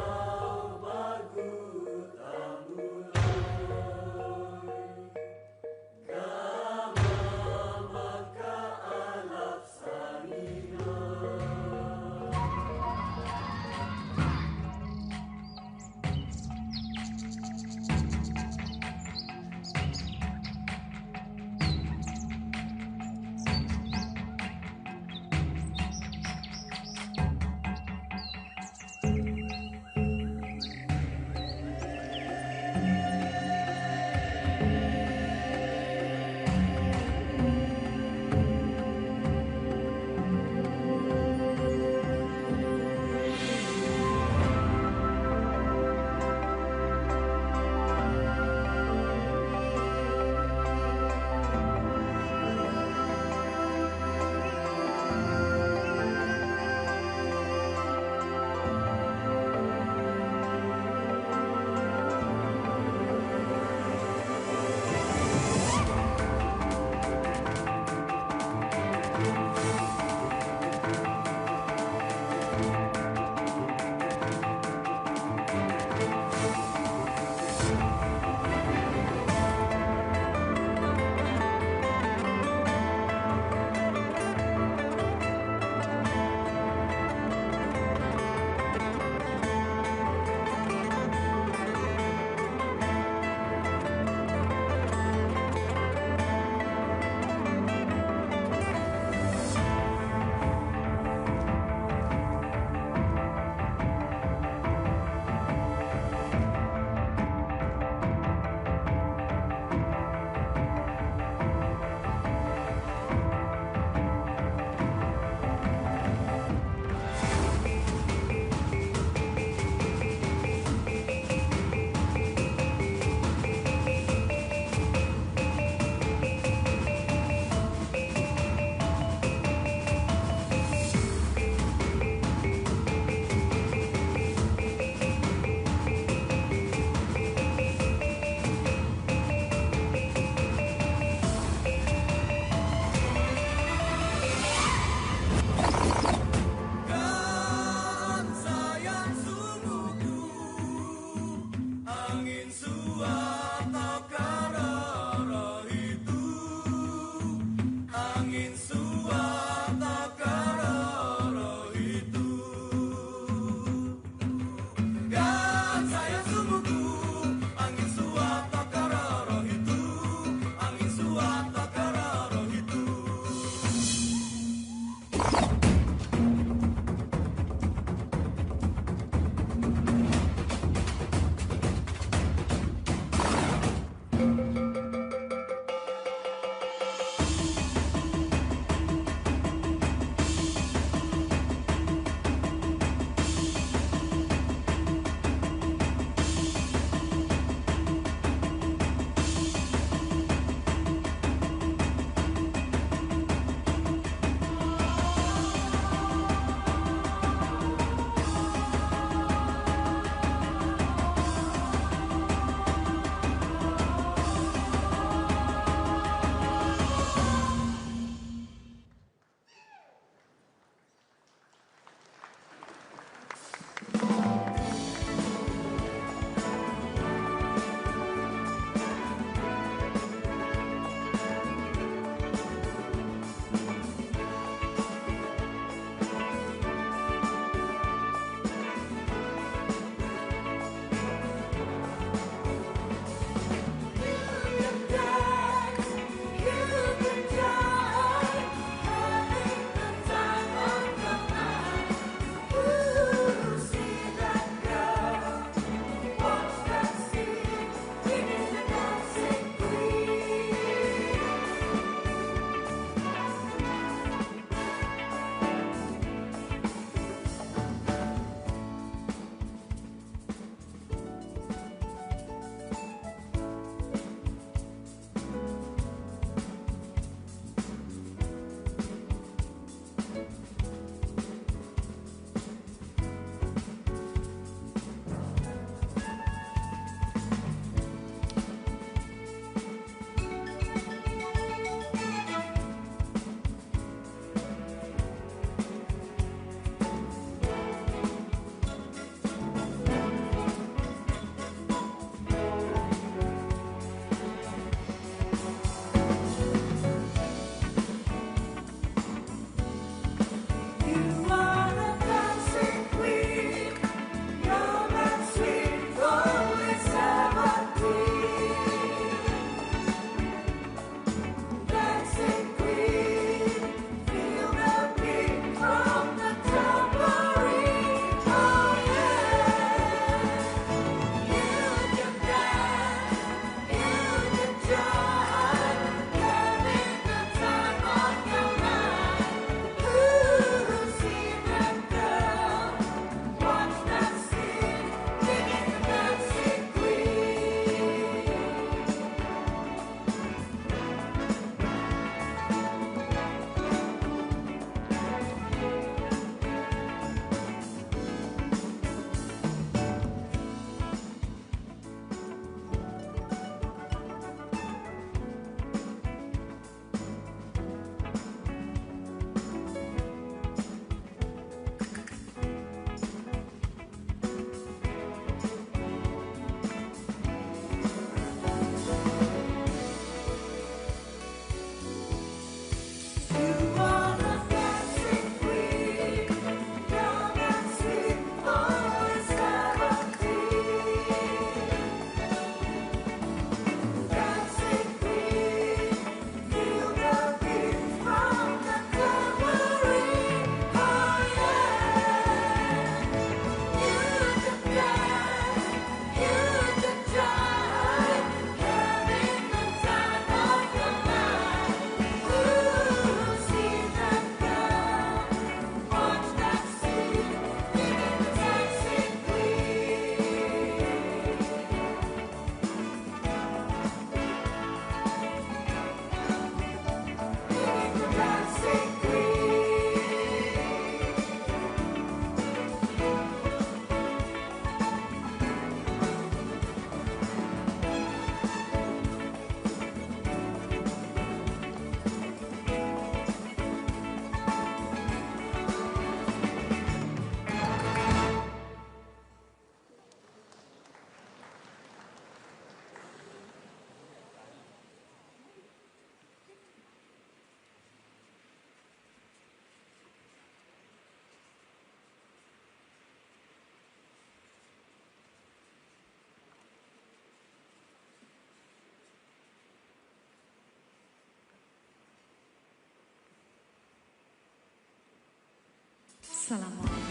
Assalamualaikum.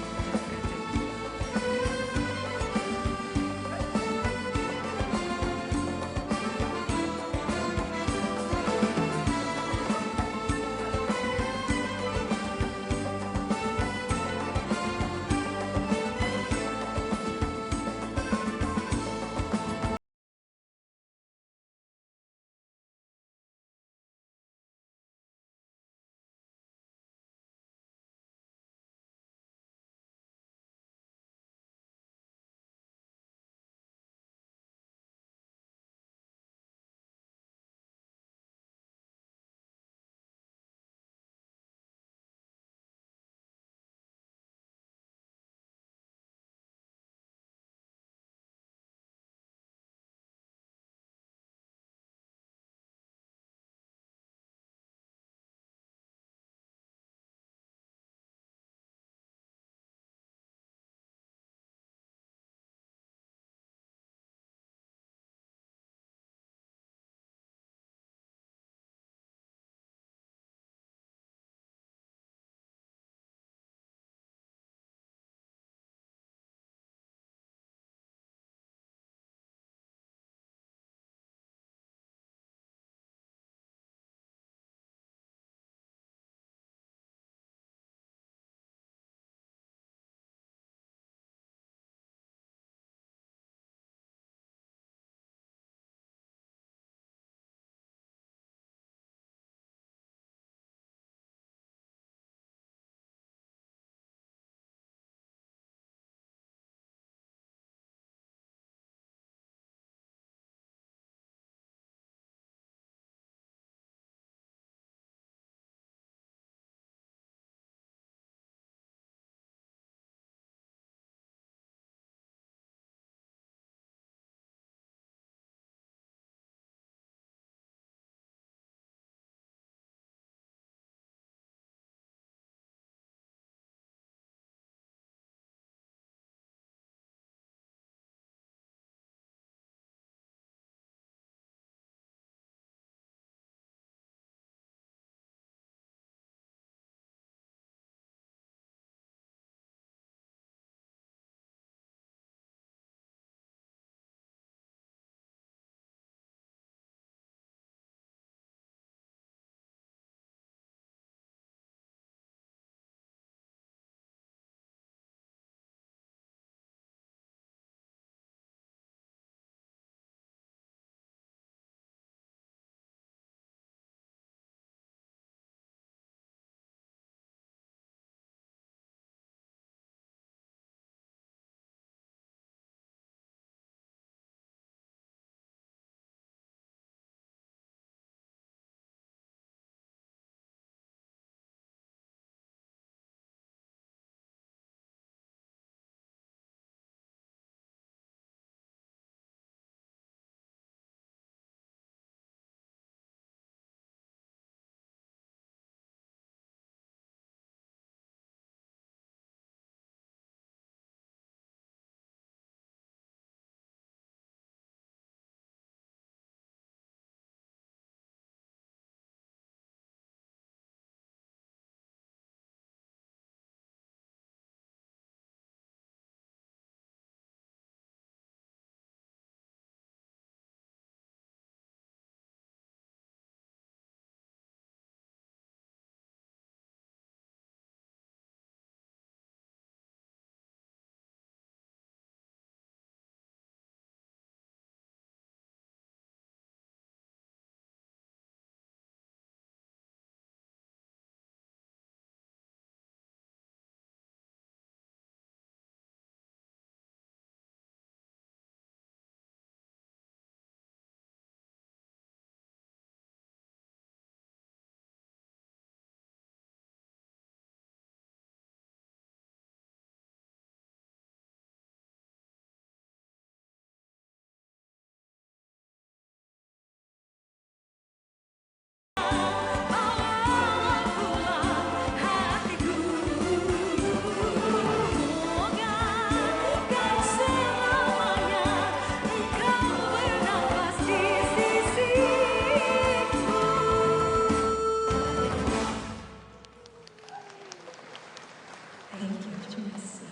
Thank you. Terima kasih.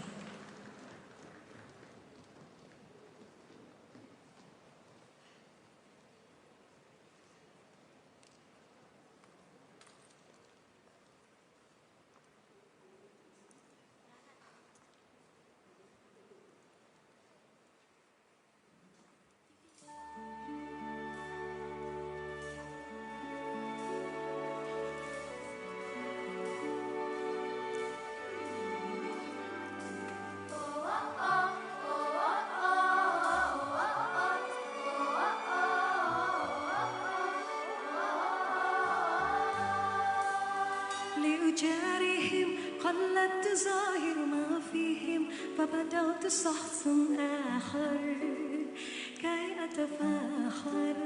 لأجارهم قلدت ظاهر ما فيهم فبدأت شخص آخر كي أتفاخر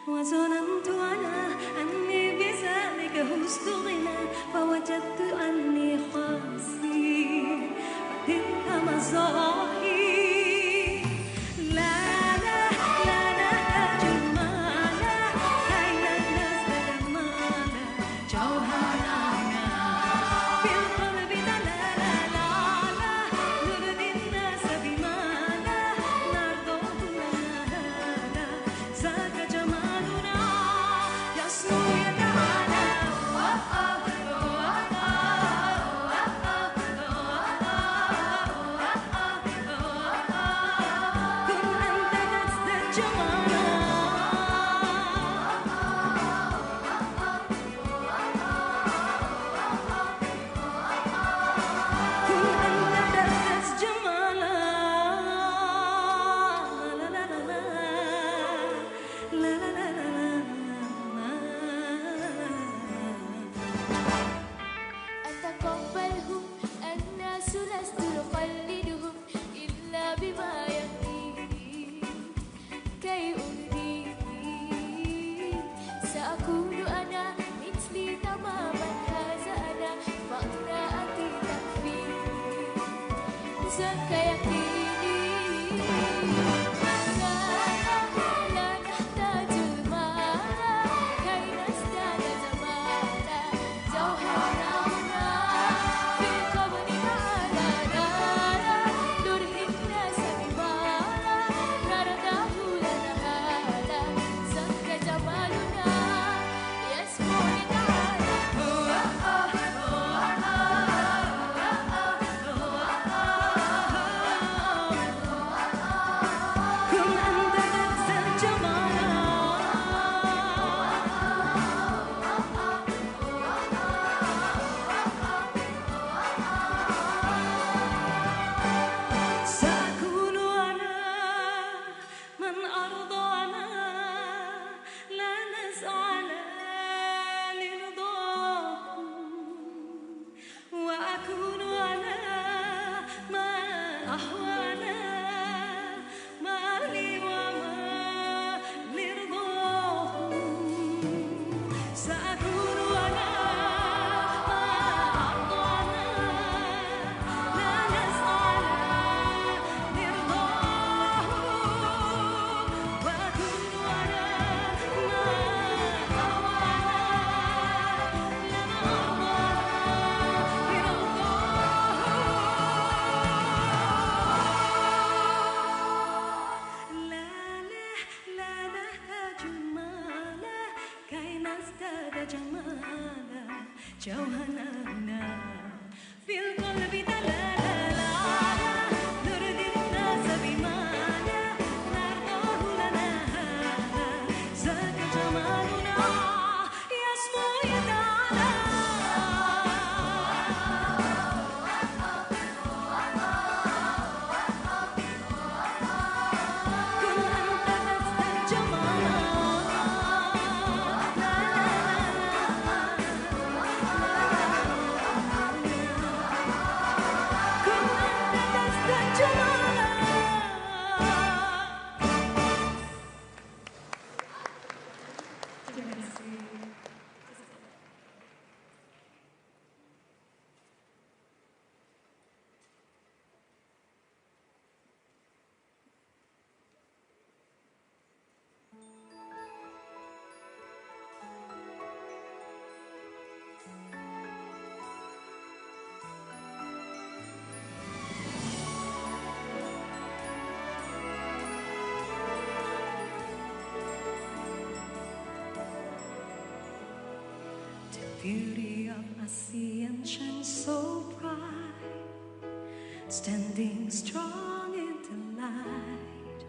وظننت أنا أني بذلك هزت غنى فوجدت أني خاسر وتلك مظاهر أتقبلهم الناس لست أقلدهم إلا بما يهديني كي أرضيني سأكون أنا مثلي تماما هذا أنا فقراءتي تكفيني زك يقيني لا نحتاج المال كي نزداد جمالا جوهرنا هنا في القبر تعالى نارا نرهي الناس بمالا نرضاه لنا هالا زك جمالنا يسمو سأكون أنا من أرضانا لا نزعل لرضاهم وأكون أنا ما أهوانا ما لي وما لرضاهم سأكون أنا ما أرضانا لا نزعل جوهرنا في القلب دلالا نرضي الناس بما نرضاه لنا هذا زاد جمالنا يسمو يدانا كن أنت نفس الجمال beauty of ASEAN shines so bright, standing strong in the light.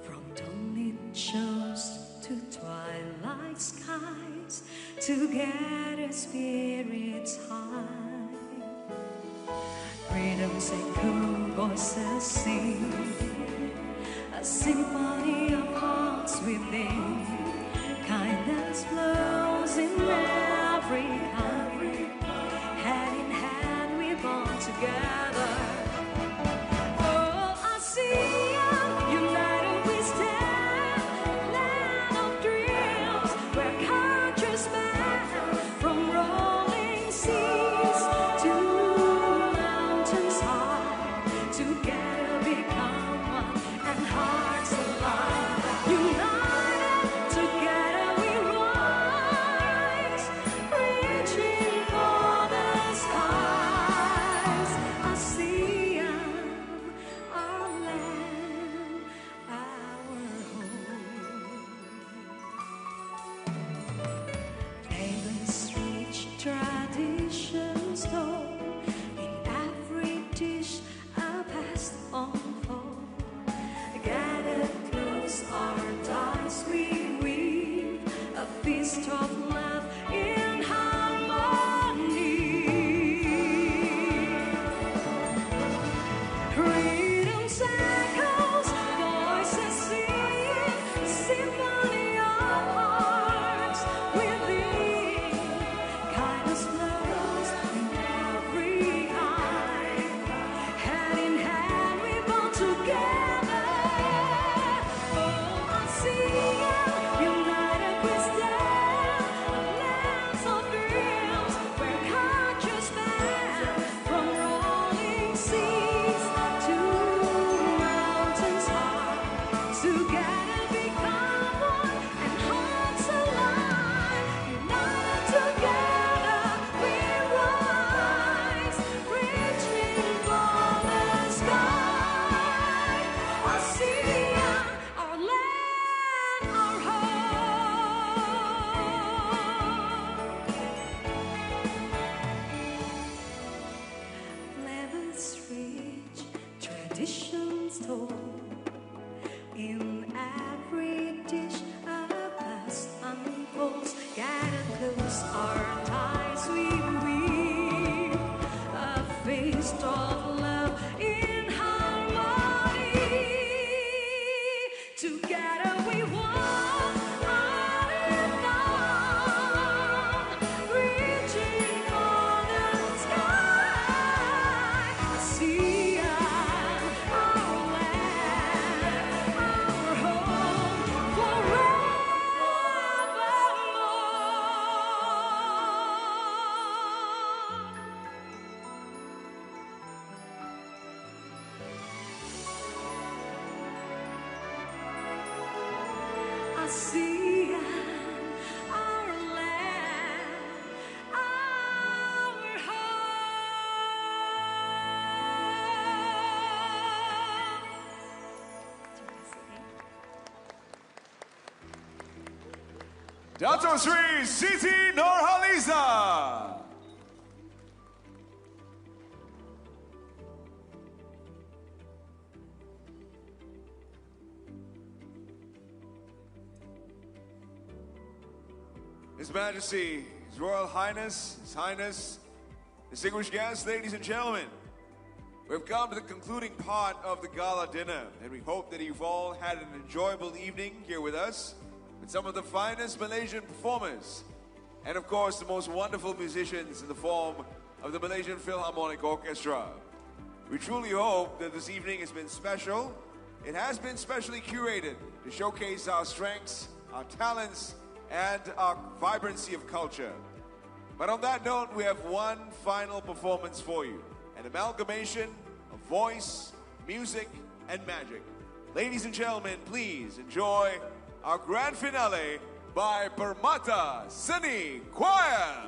From dawn it shows to twilight skies, together spirits high. Freedom's echo voices sing, a symphony of hearts within. Kindness flows in every heart. Hand in hand we bond together. Oh, ASEAN, united we stand. Land of dreams where countries span. From rolling seas to mountains high. Together become one and hearts alive. United together we rise, reaching for the skies. ASEAN, our land, our home. Flavors rich, traditions told. In every dish, a past unfold. Gathered close, our ties we weave, a feast of love in harmony. Freedom's echoes, voices sing, symphony of hearts within. Kindness flows in every eye. Hand in hand we bond together. Oh, ASEAN, united we stand. Lands of dreams where cultures span. From rolling seas to mountains high. Together become one and hearts alive. United together we rise, reaching for the sky. ASEAN, our land, our home. Flavors rich, traditions told. In every dish, a past unfolds. Gathered close, our ties we weave. A feast of love in harmony. Together we walk on and on, reaching for the sky. ASEAN, our land, our home, forevermore. ASEAN, our land, our home. Dato Sri Siti Nurhaliza. His Majesty, His Royal Highness, His Highness, distinguished guests, ladies and gentlemen, we've come to the concluding part of the Gala Dinner, and we hope that you've all had an enjoyable evening here with us, with some of the finest Malaysian performers, and of course the most wonderful musicians in the form of the Malaysian Philharmonic Orchestra. We truly hope that this evening has been special. It has been specially curated to showcase our strengths, our talents, and our vibrancy of culture. But on that note, we have one final performance for you, an amalgamation of voice, music, and magic. Ladies and gentlemen, please enjoy our grand finale by Permata Seni Choir.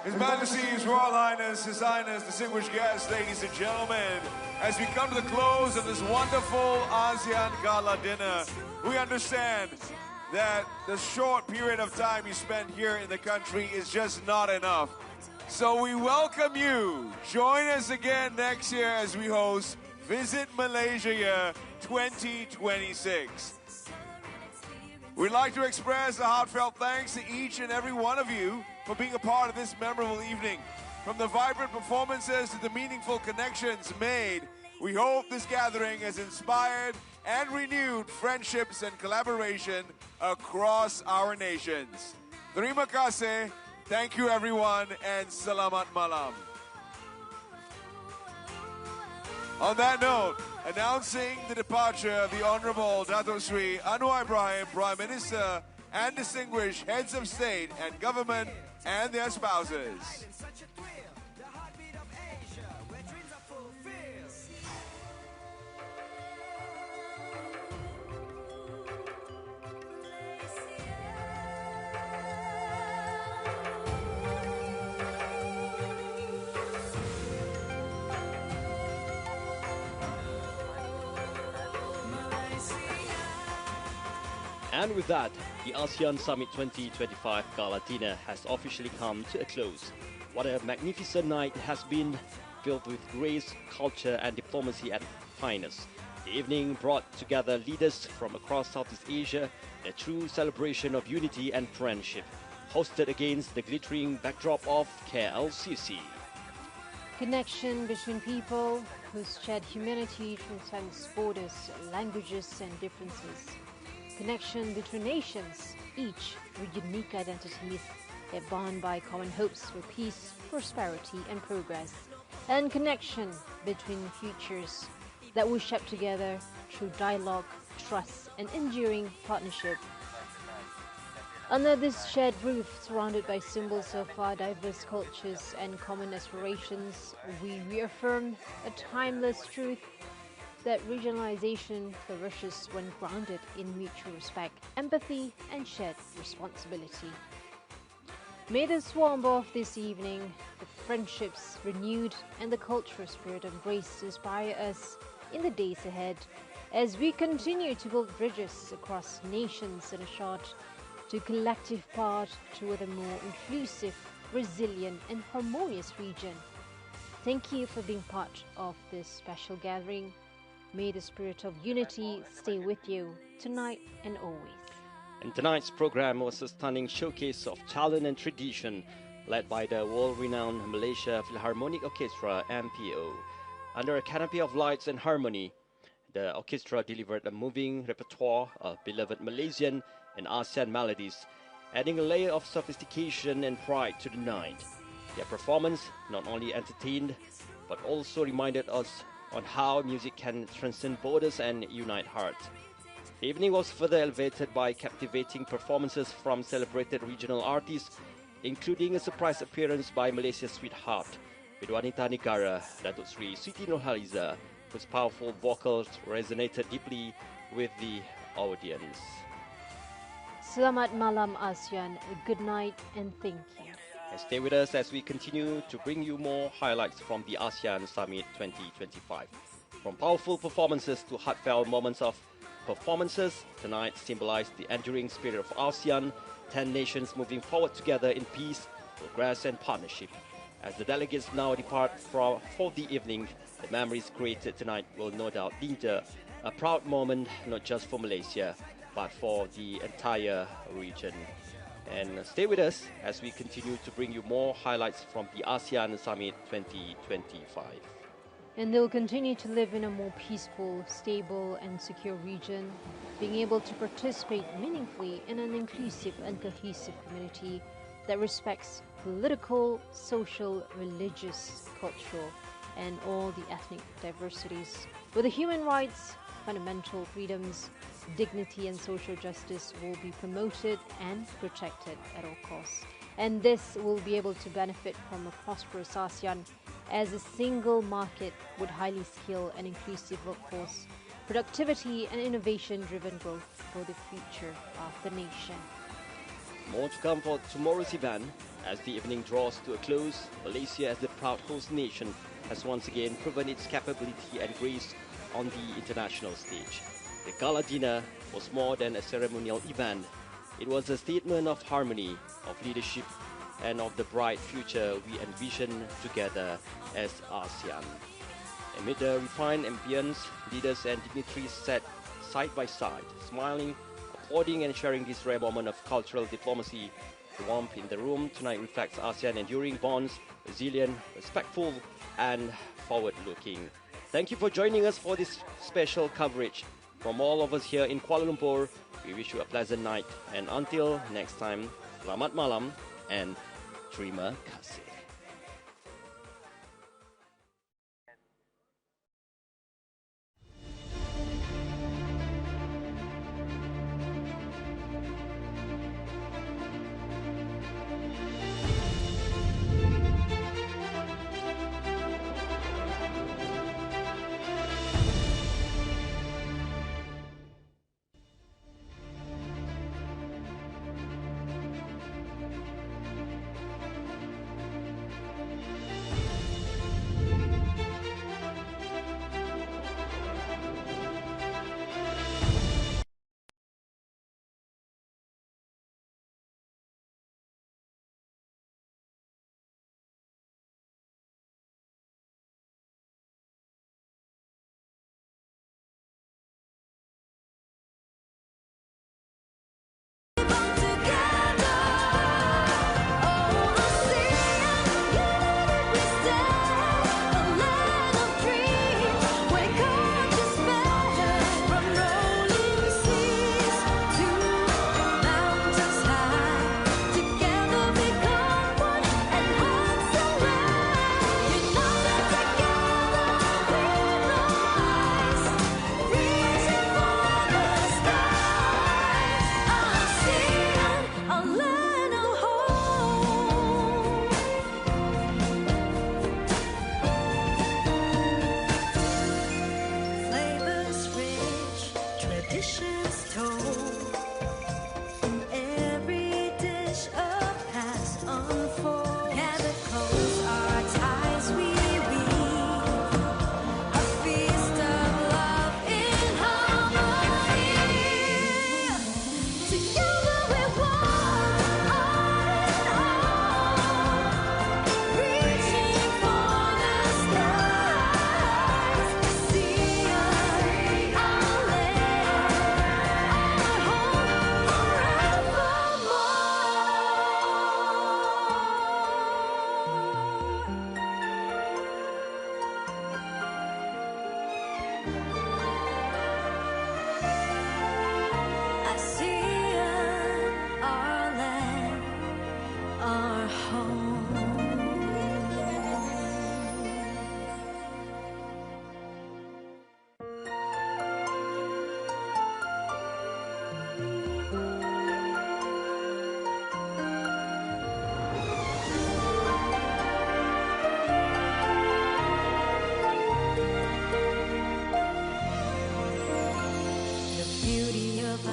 His Majesty, His Royal Highness, His Highness, distinguished guests, ladies and gentlemen, as we come to the close of this wonderful ASEAN Gala Dinner, we understand that the short period of time you spent here in the country is just not enough. So we welcome you. Join us again next year as we host Visit Malaysia Year 2026. We'd like to express a heartfelt thanks to each and every one of you for being a part of this memorable evening. From the vibrant performances to the meaningful connections made, we hope this gathering has inspired and renewed friendships and collaboration across our nations. Terima kasih, thank you everyone, and selamat malam. On that note, announcing the departure of the Honorable Dato Sri Anwar Ibrahim, Prime Minister, and distinguished heads of state and government and their spouses. And with that, the ASEAN Summit 2025 Gala Dinner has officially come to a close. What a magnificent night it has been, filled with grace, culture and diplomacy at finest. The evening brought together leaders from across Southeast Asia in a true celebration of unity and friendship, hosted against the glittering backdrop of KLCC. Connection between people whose shared humanity transcends borders, languages and differences. Connection between nations, each with unique identities, yet bound by common hopes for peace, prosperity and progress. And connection between futures that will shape together through dialogue, trust and enduring partnership. Under this shared roof, surrounded by symbols of our diverse cultures and common aspirations, we reaffirm a timeless truth that regionalization flourishes when grounded in mutual respect, empathy and shared responsibility. May the warmth of this evening, the friendships renewed and the cultural spirit embraced inspire us in the days ahead as we continue to build bridges across nations in a short to collective path toward a more inclusive, resilient and harmonious region. Thank you for being part of this special gathering. May the spirit of unity stay with you tonight and always. And tonight's program was a stunning showcase of talent and tradition led by the world-renowned Malaysia Philharmonic Orchestra (MPO). Under a canopy of lights and harmony, the orchestra delivered a moving repertoire of beloved Malaysian and ASEAN melodies, adding a layer of sophistication and pride to the night. Their performance not only entertained, but also reminded us on how music can transcend borders and unite hearts. The evening was further elevated by captivating performances from celebrated regional artists, including a surprise appearance by Malaysia's sweetheart, Wanita Negara, Datuk Sri Siti Nurhaliza, whose powerful vocals resonated deeply with the audience. Selamat malam ASEAN, good night and thank you. And stay with us as we continue to bring you more highlights from the ASEAN Summit 2025. From powerful performances to heartfelt moments of performances, tonight symbolized the enduring spirit of ASEAN, 10 nations moving forward together in peace, progress and partnership. As the delegates now depart for the evening, the memories created tonight will no doubt linger a proud moment not just for Malaysia, but for the entire region. And stay with us as we continue to bring you more highlights from the ASEAN Summit 2025. And they'll continue to live in a more peaceful, stable and secure region, being able to participate meaningfully in an inclusive and cohesive community that respects political, social, religious, cultural and all the ethnic diversities, where the human rights, fundamental freedoms, dignity and social justice will be promoted and protected at all costs. And this will be able to benefit from a prosperous ASEAN as a single market with highly skilled and inclusive workforce, productivity and innovation-driven growth for the future of the nation. More to come for tomorrow's event. As the evening draws to a close, Malaysia as the proud host nation has once again proven its capability and grace on the international stage. The Gala Dinner was more than a ceremonial event. It was a statement of harmony, of leadership, and of the bright future we envision together as ASEAN. Amid the refined ambience, leaders and dignitaries sat side by side, smiling, applauding and sharing this rare moment of cultural diplomacy. The warmth in the room tonight reflects ASEAN enduring bonds, resilient, respectful, and forward-looking. Thank you for joining us for this special coverage. From all of us here in Kuala Lumpur, we wish you a pleasant night. And until next time, selamat malam and terima kasih.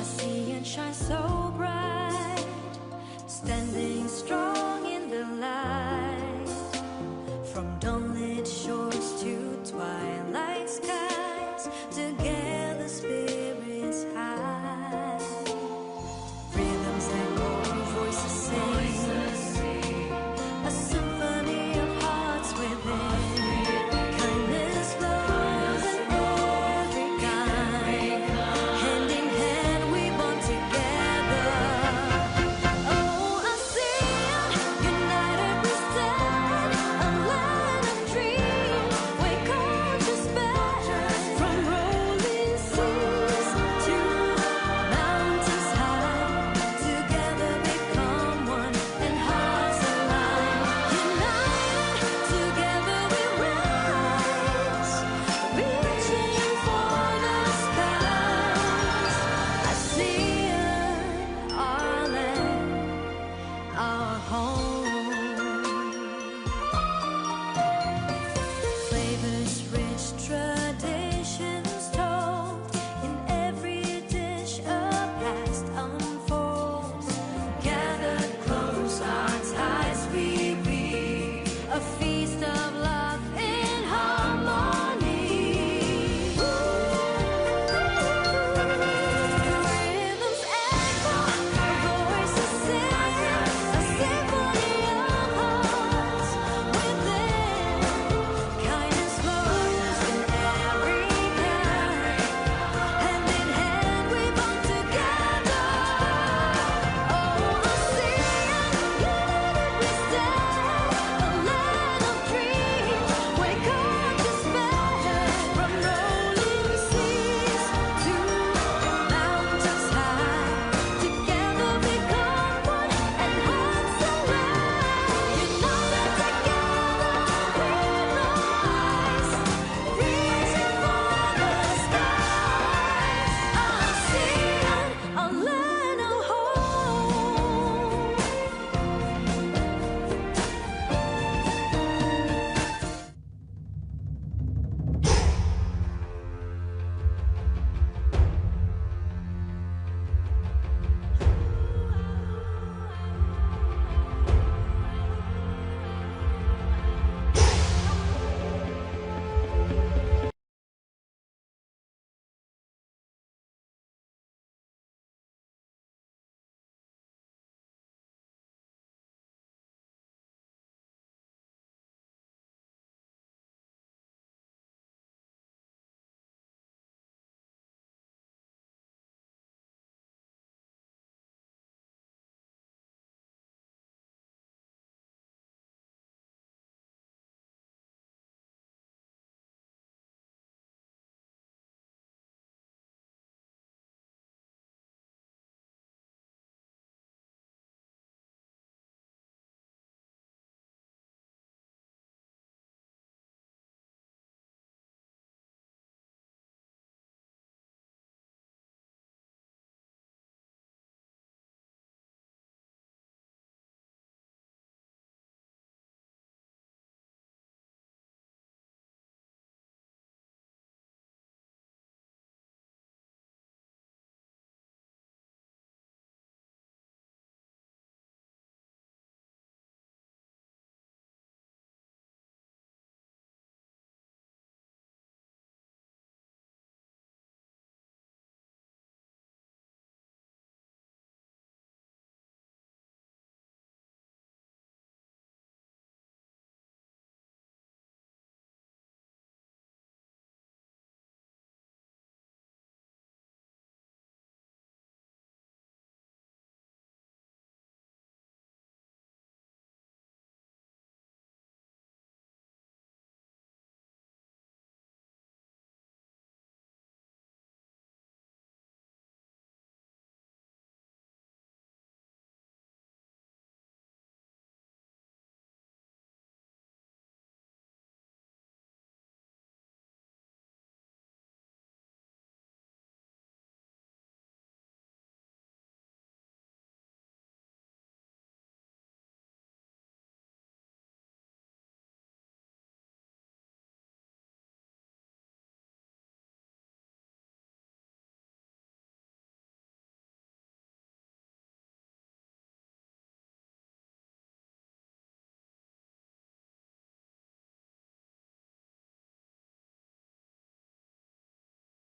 ASEAN shines so